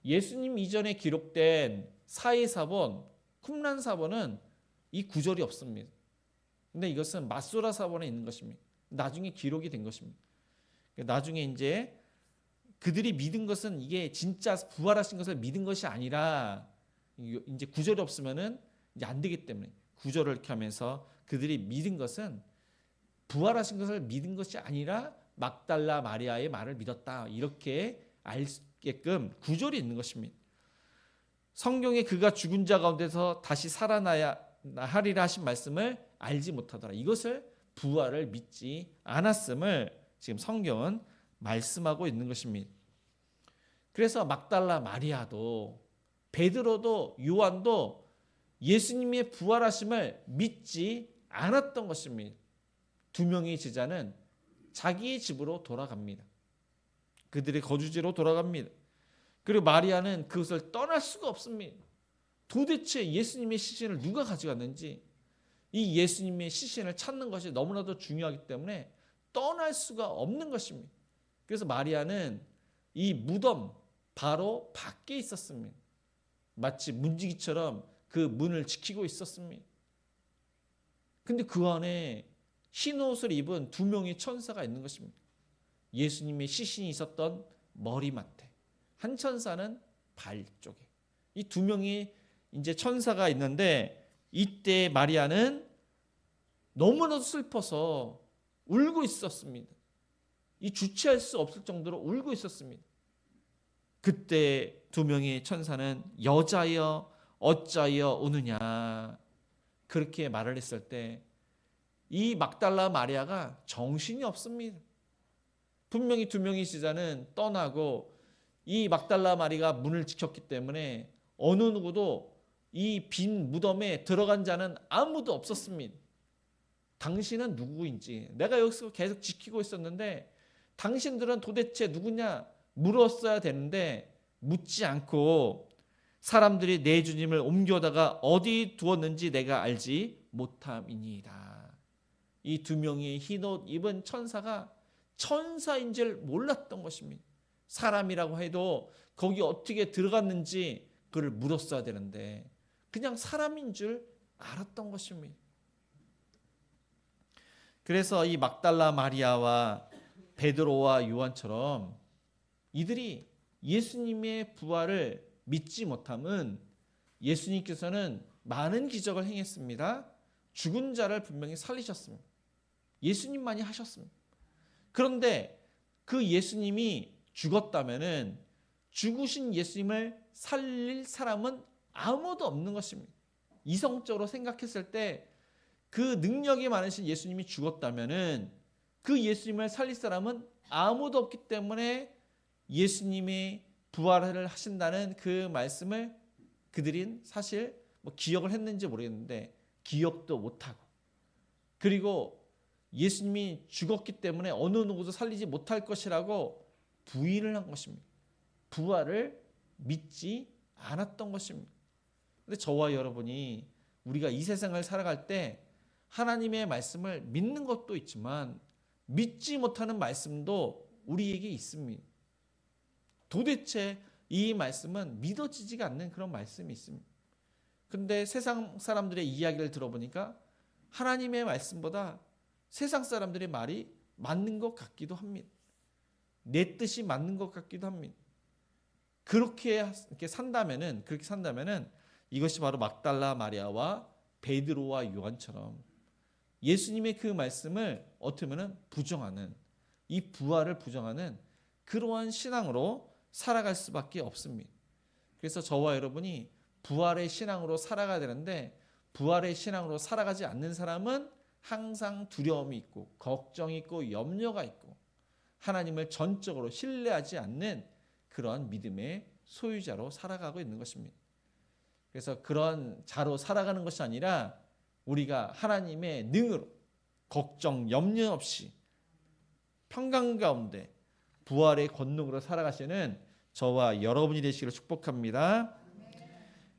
예수님 이전에 기록된 사이사본, 쿰란사본은 이 구절이 없습니다. 근데 이것은 마소라 사본에 있는 것입니다. 나중에 기록이 된 것입니다. 나중에 이제 그들이 믿은 것은 이게 진짜 부활하신 것을 믿은 것이 아니라 이제 구절이 없으면은 이제 안 되기 때문에 구절을 이렇게 하면서 그들이 믿은 것은 부활하신 것을 믿은 것이 아니라 막달라 마리아의 말을 믿었다. 이렇게 알게끔 구절이 있는 것입니다. 성경에 그가 죽은 자 가운데서 다시 살아나야 하리라 하신 말씀을 알지 못하더라. 이것을 부활을 믿지 않았음을 지금 성경은 말씀하고 있는 것입니다. 그래서 막달라 마리아도 베드로도 요한도 예수님의 부활하심을 믿지 않았던 것입니다. 두 명의 제자는 자기의 집으로 돌아갑니다. 그들의 거주지로 돌아갑니다. 그리고 마리아는 그것을 떠날 수가 없습니다. 도대체 예수님의 시신을 누가 가져갔는지 이 예수님의 시신을 찾는 것이 너무나도 중요하기 때문에 떠날 수가 없는 것입니다. 그래서 마리아는 이 무덤 바로 밖에 있었습니다. 마치 문지기처럼 그 문을 지키고 있었습니다. 근데 그 안에 흰 옷을 입은 두 명의 천사가 있는 것입니다. 예수님의 시신이 있었던 머리맡에, 한 천사는 발 쪽에. 이 두 명의 이제 천사가 있는데 이때 마리아는 너무나도 슬퍼서 울고 있었습니다. 이 주체할 수 없을 정도로 울고 있었습니다. 그때 두 명의 천사는 여자여 어찌하여 우느냐 그렇게 말을 했을 때 이 막달라 마리아가 정신이 없습니다. 분명히 두 명의 제자는 떠나고 이 막달라 마리아가 문을 지켰기 때문에 어느 누구도 이 빈 무덤에 들어간 자는 아무도 없었습니다. 당신은 누구인지 내가 여기서 계속 지키고 있었는데 당신들은 도대체 누구냐 물었어야 되는데 묻지 않고 사람들이 내 주님을 옮겨다가 어디 두었는지 내가 알지 못함이니이다. 이 두 명의 흰옷 입은 천사가 천사인 줄 몰랐던 것입니다. 사람이라고 해도 거기 어떻게 들어갔는지 그를 물었어야 되는데 그냥 사람인 줄 알았던 것입니다. 그래서 이 막달라 마리아와 베드로와 요한처럼 이들이 예수님의 부활을 믿지 못함은 예수님께서는 많은 기적을 행했습니다. 죽은 자를 분명히 살리셨습니다. 예수님만이 하셨습니다. 그런데 그 예수님이 죽었다면은 죽으신 예수님을 살릴 사람은 아무도 없는 것입니다. 이성적으로 생각했을 때 그 능력이 많으신 예수님이 죽었다면은 그 예수님을 살릴 사람은 아무도 없기 때문에 예수님이 부활을 하신다는 그 말씀을 그들은 사실 기억을 했는지 모르겠는데 기억도 못하고, 그리고 예수님이 죽었기 때문에 어느 누구도 살리지 못할 것이라고 부인을 한 것입니다. 부활을 믿지 않았던 것입니다. 근데 저와 여러분이 우리가 이 세상을 살아갈 때 하나님의 말씀을 믿는 것도 있지만 믿지 못하는 말씀도 우리에게 있습니다. 도대체 이 말씀은 믿어지지가 않는 그런 말씀이 있습니다. 근데 세상 사람들의 이야기를 들어보니까 하나님의 말씀보다 세상 사람들의 말이 맞는 것 같기도 합니다. 내 뜻이 맞는 것 같기도 합니다. 그렇게 산다면은 이것이 바로 막달라 마리아와 베드로와 요한처럼 예수님의 그 말씀을 어떻게 보면 부정하는, 이 부활을 부정하는 그러한 신앙으로 살아갈 수밖에 없습니다. 그래서 저와 여러분이 부활의 신앙으로 살아가야 되는데 부활의 신앙으로 살아가지 않는 사람은 항상 두려움이 있고 걱정이 있고 염려가 있고 하나님을 전적으로 신뢰하지 않는 그런 믿음의 소유자로 살아가고 있는 것입니다. 그래서 그런 자로 살아가는 것이 아니라 우리가 하나님의 능으로 걱정, 염려 없이 평강 가운데 부활의 권능으로 살아가시는 저와 여러분이 되시기를 축복합니다.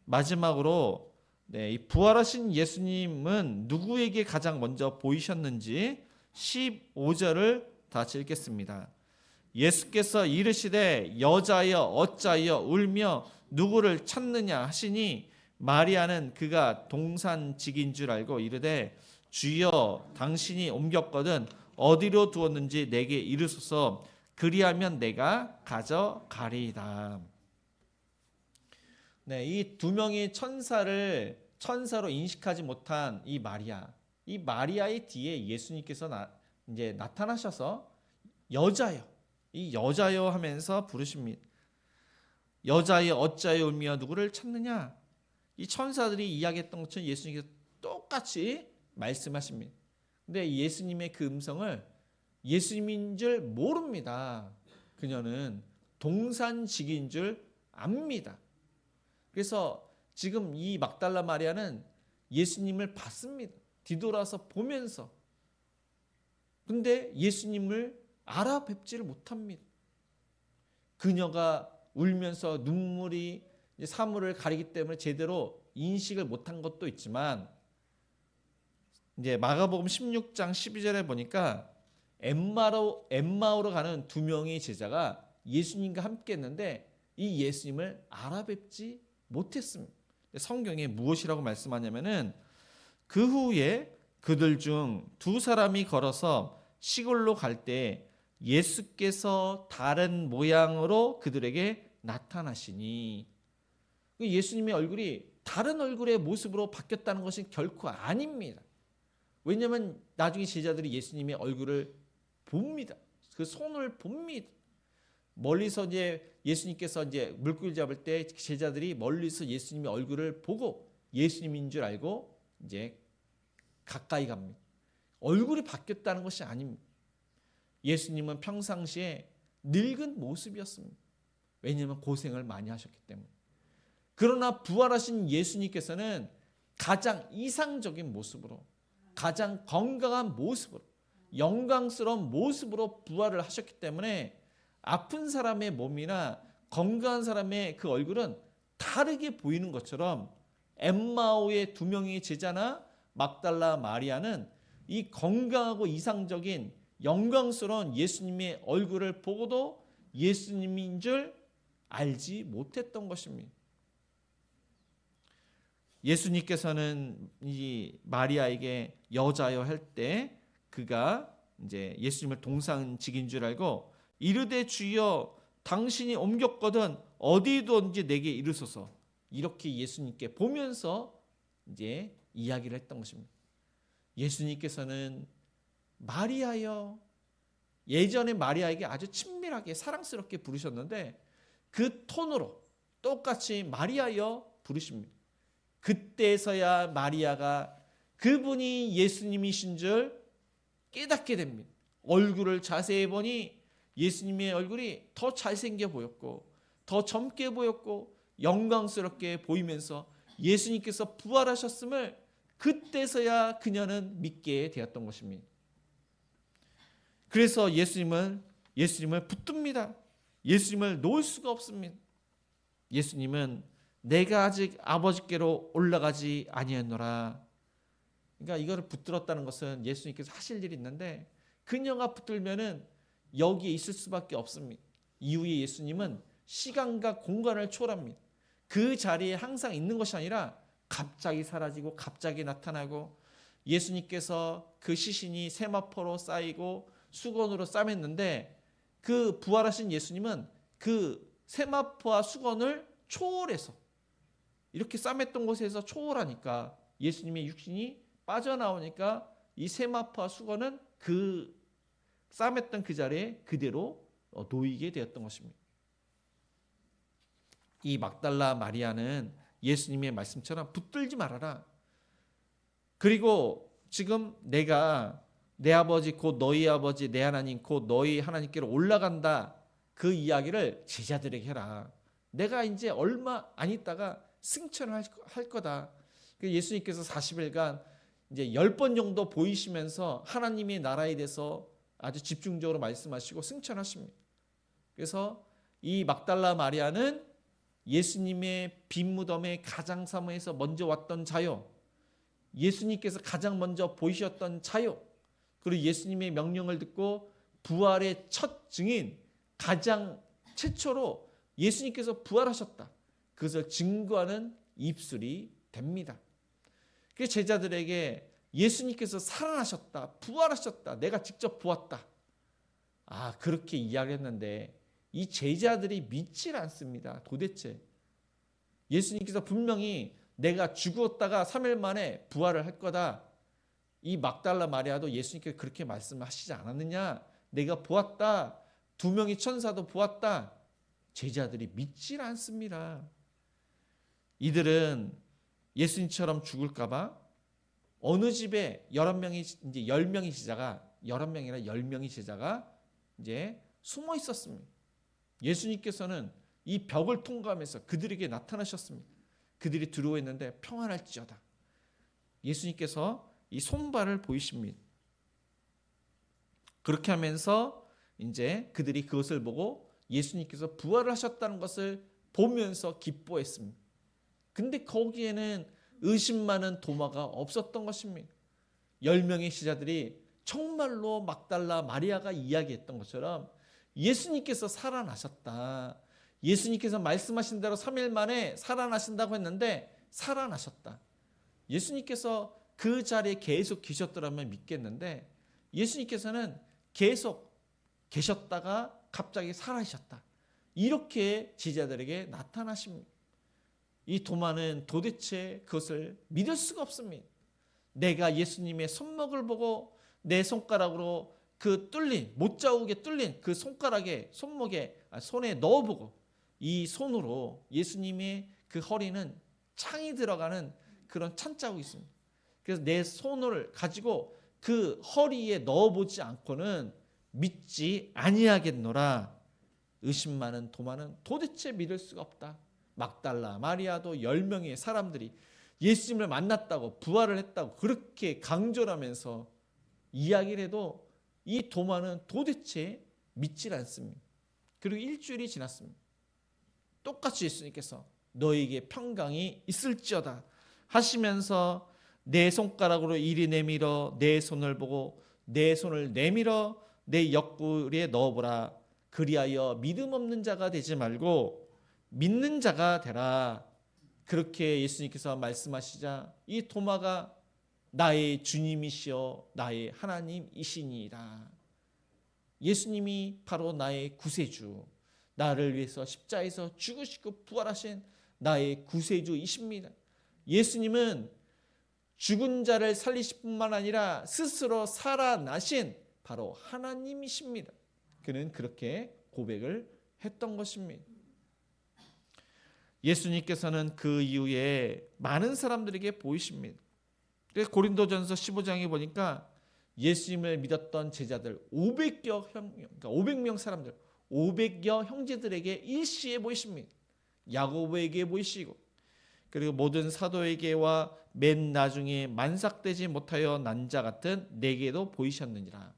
마지막으로 이 부활하신 예수님은 누구에게 가장 먼저 보이셨는지 15절을 다 같이 읽겠습니다. 예수께서 이르시되 여자여 어찌하여 울며 누구를 찾느냐 하시니 마리아는 그가 동산직인 줄 알고 이르되 주여 당신이 옮겼거든 어디로 두었는지 내게 이르소서 그리하면 내가 가져가리이다. 이 두 명의 천사로 인식하지 못한 이 마리아의 뒤에 예수님께서 이제 나타나셔서 여자여, 이 여자여 하면서 부르십니다. 여자여 어찌하여 울며 누구를 찾느냐? 이 천사들이 이야기했던 것처럼 예수님께서 똑같이 말씀하십니다. 근데 예수님의 그 음성을 예수님인 줄 모릅니다. 그녀는 동산직인 줄 압니다. 그래서 지금 이 막달라 마리아는 예수님을 봤습니다. 뒤돌아서 보면서. 근데 예수님을 알아뵙지를 못합니다. 그녀가 울면서 눈물이 사물을 가리기 때문에 제대로 인식을 못한 것도 있지만 이제 마가복음 16장 12절에 보니까 엠마오로 가는 두 명의 제자가 예수님과 함께 했는데 이 예수님을 알아뵙지 못했습니다. 성경에 무엇이라고 말씀하냐면은 그 후에 그들 중 두 사람이 걸어서 시골로 갈 때 예수께서 다른 모양으로 그들에게 나타나시니, 예수님의 얼굴이 다른 얼굴의 모습으로 바뀌었다는 것은 결코 아닙니다. 왜냐하면 나중에 제자들이 예수님의 얼굴을 봅니다. 그 손을 봅니다. 멀리서 이제 예수님께서 이제 물고기를 잡을 때 제자들이 멀리서 예수님의 얼굴을 보고 예수님인 줄 알고 이제 가까이 갑니다. 얼굴이 바뀌었다는 것이 아닙니다. 예수님은 평상시에 늙은 모습이었습니다. 왜냐하면 고생을 많이 하셨기 때문에. 그러나 부활하신 예수님께서는 가장 이상적인 모습으로, 가장 건강한 모습으로, 영광스러운 모습으로 부활을 하셨기 때문에 아픈 사람의 몸이나 건강한 사람의 그 얼굴은 다르게 보이는 것처럼 엠마오의 두 명의 제자나 막달라 마리아는 이 건강하고 이상적인 영광스러운 예수님의 얼굴을 보고도 예수님인 줄 알지 못했던 것입니다. 예수님께서는 이 마리아에게 여자여 할 때 그가 이제 예수님을 동산직인 줄 알고 이르되 주여 당신이 옮겼거든 어디든지 내게 이르소서. 이렇게 예수님께 보면서 이제 이야기를 했던 것입니다. 예수님께서는 마리아여, 예전에 마리아에게 아주 친밀하게 사랑스럽게 부르셨는데 그 톤으로 똑같이 마리아여 부르십니다. 그때서야 마리아가 그분이 예수님이신 줄 깨닫게 됩니다. 얼굴을 자세히 보니 예수님의 얼굴이 더 잘생겨 보였고 더 젊게 보였고 영광스럽게 보이면서 예수님께서 부활하셨음을 그때서야 그녀는 믿게 되었던 것입니다. 그래서 예수님을 붙듭니다. 예수님을 놓을 수가 없습니다. 예수님은 내가 아직 아버지께로 올라가지 아니하노라. 그러니까 이거를 붙들었다는 것은 예수님께서 하실 일이 있는데 그녀가 붙들면은 여기에 있을 수밖에 없습니다. 이후에 예수님은 시간과 공간을 초월합니다. 그 자리에 항상 있는 것이 아니라 갑자기 사라지고 갑자기 나타나고 예수님께서 그 시신이 세마포로 쌓이고 수건으로 싸맸는데 그 부활하신 예수님은 그 세마포와 수건을 초월해서 이렇게 싸맸던 곳에서 초월하니까 예수님의 육신이 빠져나오니까 이 세마포와 수건은 그 싸맸던 그 자리에 그대로 놓이게 되었던 것입니다. 이 막달라 마리아는 예수님의 말씀처럼 붙들지 말아라. 그리고 지금 내가 내 아버지 곧 너희 아버지 내 하나님 곧 너희 하나님께로 올라간다. 그 이야기를 제자들에게 해라. 내가 이제 얼마 안 있다가 승천을 할 거다. 예수님께서 40일간 이제 10번 정도 보이시면서 하나님의 나라에 대해서 아주 집중적으로 말씀하시고 승천하십니다. 그래서 이 막달라 마리아는 예수님의 빈 무덤에 가장 사무에서 먼저 왔던 자요. 예수님께서 가장 먼저 보이셨던 자요. 그리고 예수님의 명령을 듣고 부활의 첫 증인, 가장 최초로 예수님께서 부활하셨다. 그것을 증거하는 입술이 됩니다. 그래서 제자들에게 예수님께서 살아나셨다, 부활하셨다, 내가 직접 보았다. 그렇게 이야기했는데 이 제자들이 믿질 않습니다. 도대체 예수님께서 분명히 내가 죽었다가 3일 만에 부활을 할 거다. 이 막달라 마리아도 예수님께서 그렇게 말씀하시지 않았느냐? 내가 보았다. 2명의 천사도 보았다. 제자들이 믿질 않습니다. 이들은 예수님처럼 죽을까봐 어느 집에 10명의 제자가 11명이나 10명의 제자가 이제 숨어 있었습니다. 예수님께서는 이 벽을 통과하면서 그들에게 나타나셨습니다. 그들이 들어와 있는데 평안할지어다. 예수님께서 이 손발을 보이십니다. 그렇게 하면서 이제 그들이 그것을 보고 예수님께서 부활을 하셨다는 것을 보면서 기뻐했습니다. 근데 거기에는 의심 많은 도마가 없었던 것입니다. 10명의 제자들이 정말로 막달라 마리아가 이야기했던 것처럼 예수님께서 살아나셨다. 예수님께서 말씀하신 대로 3일 만에 살아나신다고 했는데 살아나셨다. 예수님께서 그 자리에 계속 계셨더라면 믿겠는데 예수님께서는 계속 계셨다가 갑자기 사라지셨다. 이렇게 제자들에게 나타나십니다. 이 도마는 도대체 그것을 믿을 수가 없습니다. 내가 예수님의 손목을 보고 내 손가락으로 그 뚫린 못 자국에 뚫린 그 손가락에 손에 넣어보고 이 손으로 예수님의 그 허리는 창이 들어가는 그런 찬자국이 있습니다. 그래서 내 손을 가지고 그 허리에 넣어보지 않고는 믿지 아니하겠노라. 의심 많은 도마는 도대체 믿을 수가 없다. 막달라 마리아도 10명의 사람들이 예수님을 만났다고 부활을 했다고 그렇게 강조를 하면서 이야기를 해도 이 도마는 도대체 믿질 않습니다. 그리고 일주일이 지났습니다. 똑같이 예수님께서 너에게 평강이 있을지어다 하시면서 내 손가락으로 이리 내밀어 내 손을 보고 내 손을 내밀어 내 옆구리에 넣어보라. 그리하여 믿음 없는 자가 되지 말고 믿는 자가 되라. 그렇게 예수님께서 말씀하시자 이 도마가 나의 주님이시여 나의 하나님이시니라. 예수님이 바로 나의 구세주, 나를 위해서 십자가에서 죽으시고 부활하신 나의 구세주이십니다. 예수님은 죽은 자를 살리실 뿐만 아니라 스스로 살아나신 바로 하나님이십니다. 그는 그렇게 고백을 했던 것입니다. 예수님께서는 그 이후에 많은 사람들에게 보이십니다. 그래서 고린도전서 15장에 보니까 예수님을 믿었던 제자들 500명 사람들, 500여 형제들에게 일시에 보이십니다. 야고보에게 보이시고, 그리고 모든 사도에게와 맨 나중에 만삭되지 못하여 난 자 같은 내게도 보이셨느니라.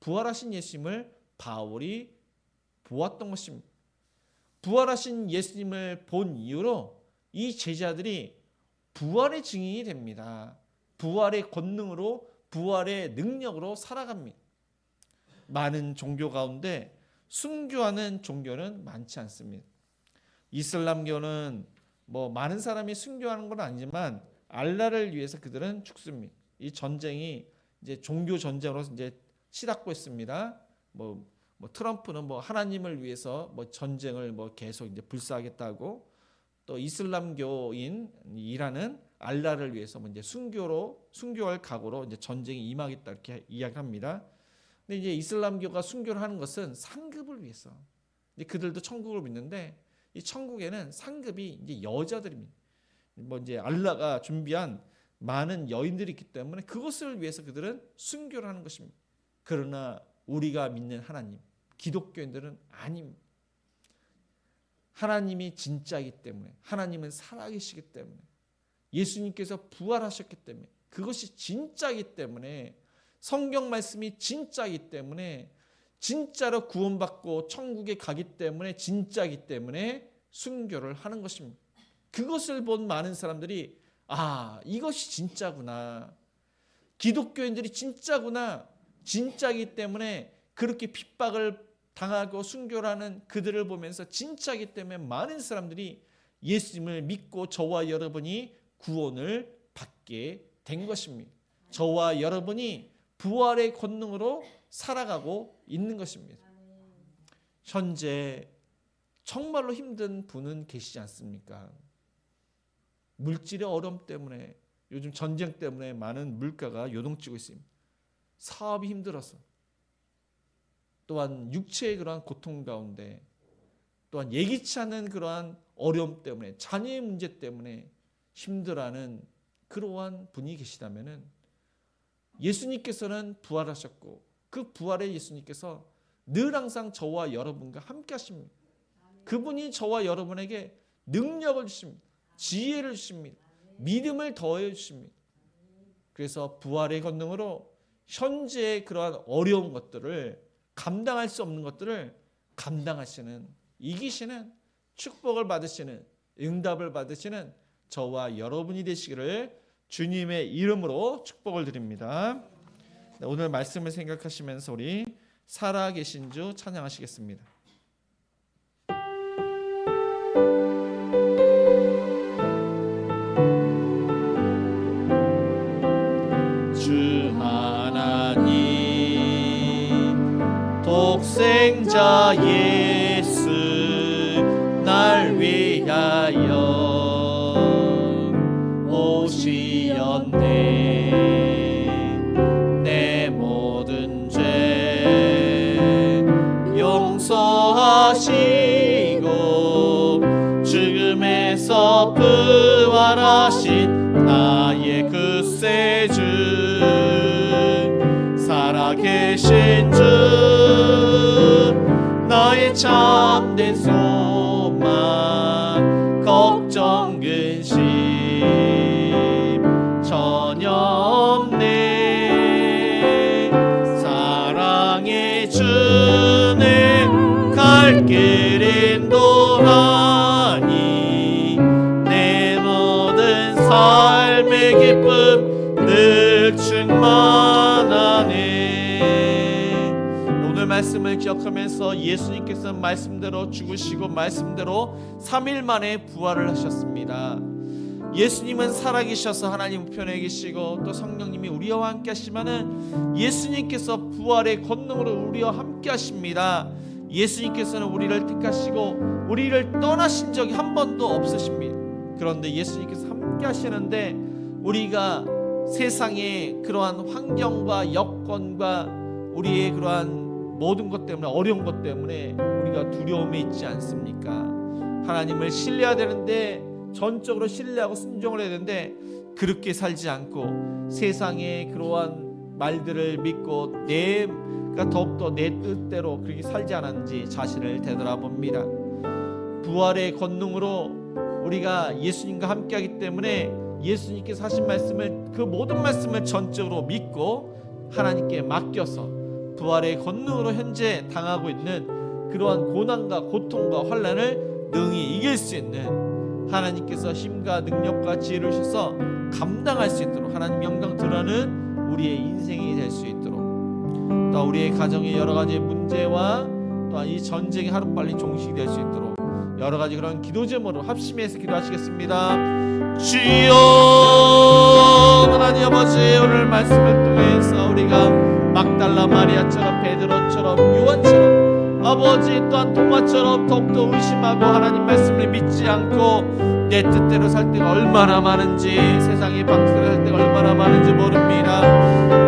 부활하신 예수님을 바울이 보았던 것입니다. 부활하신 예수님을 본 이후로 이 제자들이 부활의 증인이 됩니다. 부활의 권능으로, 부활의 능력으로 살아갑니다. 많은 종교 가운데 순교하는 종교는 많지 않습니다. 이슬람교는 많은 사람이 순교하는 건 아니지만 알라를 위해서 그들은 죽습니다. 이 전쟁이 이제 종교 전쟁으로 이제 치닫고 있습니다. 트럼프는 하나님을 위해서 전쟁을 계속 이제 불사하겠다고, 또 이슬람교인 이란은 알라를 위해서 이제 순교할 각오로 이제 전쟁에 임하겠다 이렇게 이야기합니다. 근데 이제 이슬람교가 순교를 하는 것은 상급을 위해서. 이제 그들도 천국을 믿는데 이 천국에는 상급이 이제 여자들입니다. 이제 알라가 준비한 많은 여인들이 있기 때문에 그것을 위해서 그들은 순교를 하는 것입니다. 그러나 우리가 믿는 하나님, 기독교인들은 아닙니다. 하나님이 진짜이기 때문에, 하나님은 살아계시기 때문에, 예수님께서 부활하셨기 때문에, 그것이 진짜이기 때문에, 성경 말씀이 진짜이기 때문에, 진짜로 구원받고 천국에 가기 때문에, 진짜이기 때문에 순교를 하는 것입니다. 그것을 본 많은 사람들이 이것이 진짜구나, 기독교인들이 진짜구나, 진짜이기 때문에 그렇게 핍박을 당하고 순교를 하는 그들을 보면서 진짜이기 때문에 많은 사람들이 예수님을 믿고 저와 여러분이 구원을 받게 된 것입니다. 저와 여러분이 부활의 권능으로 살아가고 있는 것입니다. 현재 정말로 힘든 분은 계시지 않습니까? 물질의 어려움 때문에, 요즘 전쟁 때문에 많은 물가가 요동치고 있습니다. 사업이 힘들어서, 또한 육체의 그러한 고통 가운데, 또한 예기치 않은 그러한 어려움 때문에, 자녀의 문제 때문에 힘들어하는 그러한 분이 계시다면은, 예수님께서는 부활하셨고 그 부활의 예수님께서 늘 항상 저와 여러분과 함께 하십니다. 그분이 저와 여러분에게 능력을 주십니다. 지혜를 주십니다. 믿음을 더해 주십니다. 그래서 부활의 권능으로 현재의 그러한 어려운 것들을, 감당할 수 없는 것들을 감당하시는, 이기시는, 축복을 받으시는, 응답을 받으시는 저와 여러분이 되시기를 주님의 이름으로 축복을 드립니다. 오늘 말씀을 생각하시면서 우리 살아계신 주 찬양하시겠습니다. 주 하나님 독생자 예수 날 위하여 오시었네. 내 모든 죄 용서하시고 죽음에서 부활하신 나의 구세주, 살아계신 주, 나의 참된 소망, 걱정 근심 전혀 없네. 사랑의 주는 갈 길 인도하니 내 모든 삶의 기쁨 늘 충만하네. 오늘 말씀을 기억하면서 예수님께서 말씀대로 죽으시고 말씀대로 3일 만에 부활을 하셨습니다. 예수님은 살아계셔서 하나님 우편에 계시고 또 성령님이 우리와 함께 하시면은 예수님께서 부활의 권능으로 우리와 함께 하십니다. 예수님께서는 우리를 택하시고 우리를 떠나신 적이 한 번도 없으십니다. 그런데 예수님께서 함께 하시는데 우리가 세상의 그러한 환경과 여건과 우리의 그러한 모든 것 때문에, 어려운 것 때문에 우리가 두려움에 있지 않습니까? 하나님을 신뢰해야 되는데, 전적으로 신뢰하고 순종을 해야 되는데 그렇게 살지 않고 세상의 그러한 말들을 믿고 내가 더욱더 내 뜻대로 그렇게 살지 않았는지 자신을 되돌아봅니다. 부활의 권능으로 우리가 예수님과 함께하기 때문에 예수님께서 하신 말씀을, 그 모든 말씀을 전적으로 믿고 하나님께 맡겨서 부활의 권능으로 현재 당하고 있는 그러한 고난과 고통과 환난을 능히 이길 수 있는, 하나님께서 힘과 능력과 지혜를 주셔서 감당할 수 있도록 하나님 영광 드러나는 우리의 인생이 될 수 있도록, 또 우리의 가정의 여러 가지 문제와 또한 이 전쟁이 하루빨리 종식이 될 수 있도록 여러 가지 그런 기도 제목으로 합심해서 기도하시겠습니다. 주여 하나님 아버지, 오늘 말씀을 통해서 우리가 막달라 마리아처럼, 베드로처럼, 요한처럼, 아버지 또한 도마처럼 더욱더 의심하고 하나님 말씀을 믿지 않고 내 뜻대로 살 때가 얼마나 많은지, 세상의 방식대로 살 때가 얼마나 많은지 모릅니다.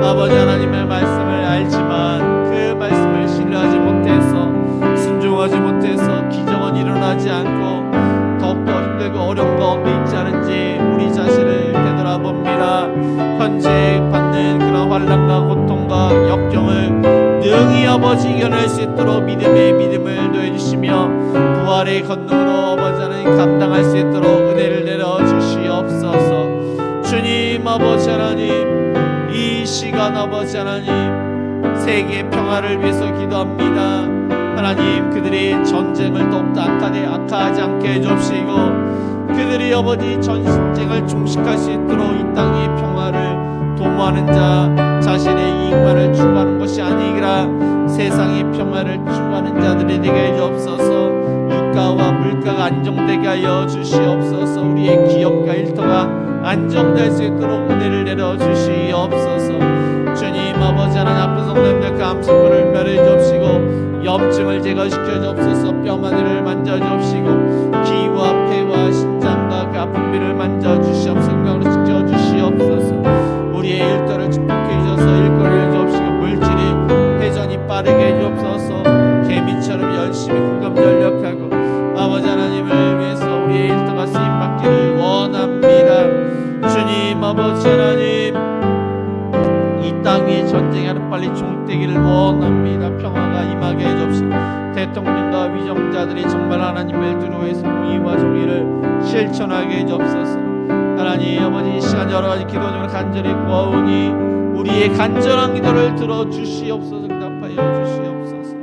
아버지 하나님의 말씀을 알지만 그 말씀을 신뢰하지 못해서, 순종하지 못해서 기적은 일어나지 않고 더욱더 힘들고 어려운 가운데 있지 않은지 우리 자신을 되돌아봅니다. 현재 받는 그런 환난과 고통과 역경을 능히 아버지 이겨낼 수 있도록 믿음의 믿음을 더해주시며 부활의 권능으로 아버지 하나님 감당할 수 있도록 은혜를 내려주시옵소서. 주님 아버지 하나님, 이 시간 아버지 하나님 세계 평화를 위해서 기도합니다. 하나님, 그들이 전쟁을 더욱더 악화하지 않게 해주시고 그들이 아버지 전쟁을 종식할 수 있도록 이 땅의 평화를 도모하는 자, 자신의 이익만을 추구하는 것이 아니라 세상의 평화를 추구하는 자들이 되게 해주옵소서. 유가와 물가가 안정되게 하여 주시옵소서. 우리의 기업과 일터가 안정될 수 있도록 은혜를 내려주시옵소서. 주님 아버지 하나님, 아픈 성도님들 감수불을 멸해 주옵시고 염증을 제거시켜 주옵소서. 뼈마디를 만져 주옵시고 기와 폐와 신장과 그 아픈 비를 만져 주시옵소서. 건강으로 지켜 주시옵소서. 우리의 일터를 축복해 주셔서 일거리를 주옵시고 물질이 회전이 빠르게 해주옵소서. 개미처럼 열심히 공감전력하고 아버지 하나님을 위해서 우리의 일터가 쓰임받기를 원합니다. 주님 아버지 하나님, 이 땅 위의 전쟁이 하루빨리 종식되기를 원합니다. 평화가 임하게 해주옵시고 대통령과 위정자들이 정말 하나님을 두려워해서 공의와 정의를 실천하게 해주옵소서. 하나님 아버지, 이 시간 여러 가지 기도 중에 간절히 구하오니 우리의 간절한 기도를 들어주시옵소서. 응답하여 주시옵소서.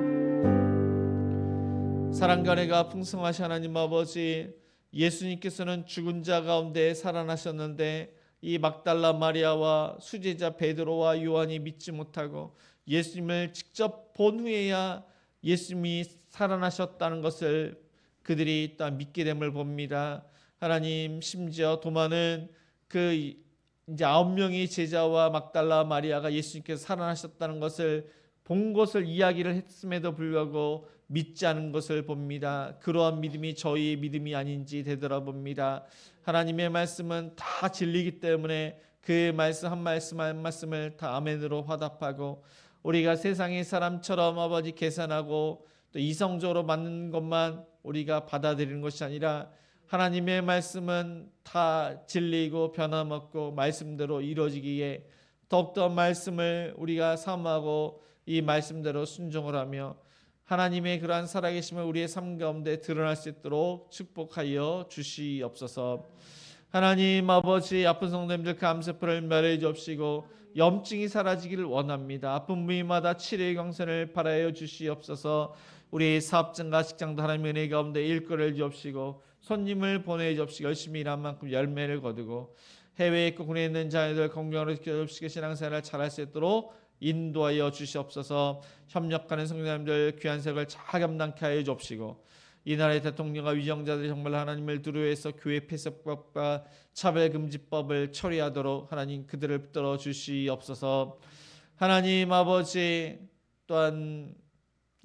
사랑과 은혜가 풍성하신 하나님 아버지, 예수님께서는 죽은 자 가운데 살아나셨는데 이 막달라 마리아와 수제자 베드로와 요한이 믿지 못하고 예수님을 직접 본 후에야 예수님이 살아나셨다는 것을 그들이 일단 믿게 됨을 봅니다. 하나님, 심지어 도마는 그 이제 9명의 제자와 막달라 마리아가 예수님께서 살아나셨다는 것을 본 것을 이야기를 했음에도 불구하고 믿지 않은 것을 봅니다. 그러한 믿음이 저희의 믿음이 아닌지 되돌아봅니다. 하나님의 말씀은 다 진리이기 때문에 그 말씀 한 말씀 한 말씀을 다 아멘으로 화답하고 우리가 세상의 사람처럼 아버지 계산하고 또 이성적으로 맞는 것만 우리가 받아들이는 것이 아니라 하나님의 말씀은 다 진리이고 변함없고 말씀대로 이루어지기에 더욱더 말씀을 우리가 사모하고 이 말씀대로 순종을 하며 하나님의 그러한 살아계심을 우리의 삶 가운데 드러날 수 있도록 축복하여 주시옵소서. 하나님 아버지, 아픈 성도님들 감세포를 멸해 주옵시고 염증이 사라지기를 원합니다. 아픈 부위마다 치료의 광선을 발하여 주시옵소서. 우리 사업장과 직장도 하나님의 은혜 가운데 일거리를 주옵시고 손님을 보내 주옵시고 열심히 일한 만큼 열매를 거두고 해외에 있고 국내에 있는 자녀들 건강으로 지켜주시고 신앙생활을 잘할 수 있도록 인도하여 주시옵소서. 협력하는 성도님들 귀한 색을 잘 감당케 하여 주옵시고 이 나라의 대통령과 위정자들이 정말 하나님을 두려워해서 교회 폐쇄법과 차별금지법을 처리하도록 하나님 그들을 붙들어 주시옵소서. 하나님 아버지, 또한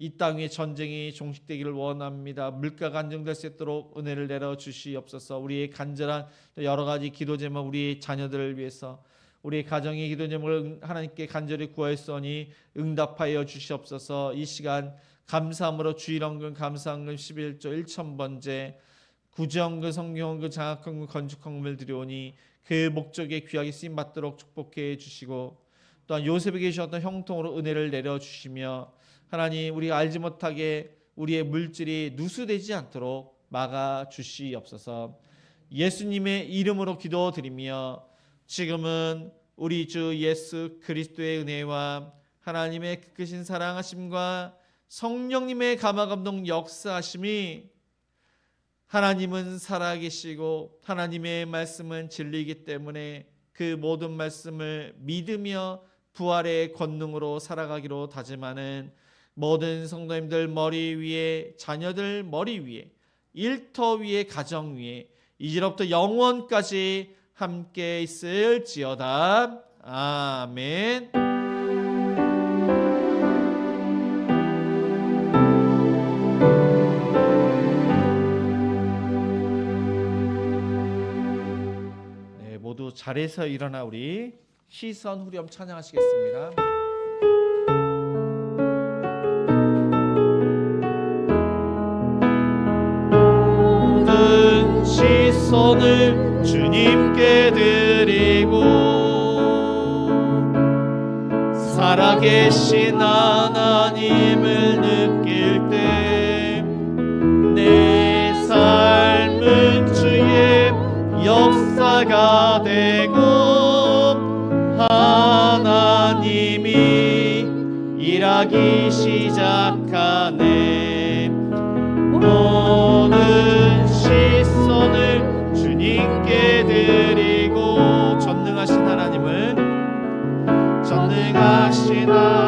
이 땅 위에 전쟁이 종식되기를 원합니다. 물가가 안정될 수 있도록 은혜를 내려 주시옵소서. 우리의 간절한 여러 가지 기도 제목, 우리의 자녀들을 위해서, 우리의 가정의 기도 제목을 하나님께 간절히 구하였으니 응답하여 주시옵소서. 이 시간 감사함으로 주일헌금 감사헌금 11조 1,000번째 구제헌금 성경헌금 장학헌금 건축헌금을 드려오니 그 목적에 귀하게 쓰임받도록 축복해 주시고, 또한 요셉에게 주셨던 형통으로 은혜를 내려주시며, 하나님 우리가 알지 못하게 우리의 물질이 누수되지 않도록 막아주시옵소서. 예수님의 이름으로 기도드리며, 지금은 우리 주 예수 그리스도의 은혜와 하나님의 크신 사랑하심과 성령님의 감화감동 역사하심이, 하나님은 살아계시고 하나님의 말씀은 진리이기 때문에 그 모든 말씀을 믿으며 부활의 권능으로 살아가기로 다짐하는 모든 성도님들 머리 위에, 자녀들 머리 위에, 일터 위에, 가정 위에 이제로부터 영원까지 함께 있을지어다. 아멘. 네, 모두 자리에서 일어나 우리 시선 후렴 찬양하시겠습니다. 모든 시선을 주님께 드리고 살아계신 하나님을 느낄 때 내 삶은 주의 역사가 되고 하나님이 일하기 시작하네. 모든 시선을 주님께 드리고 전능하신 하나님을, 전능하신 하나님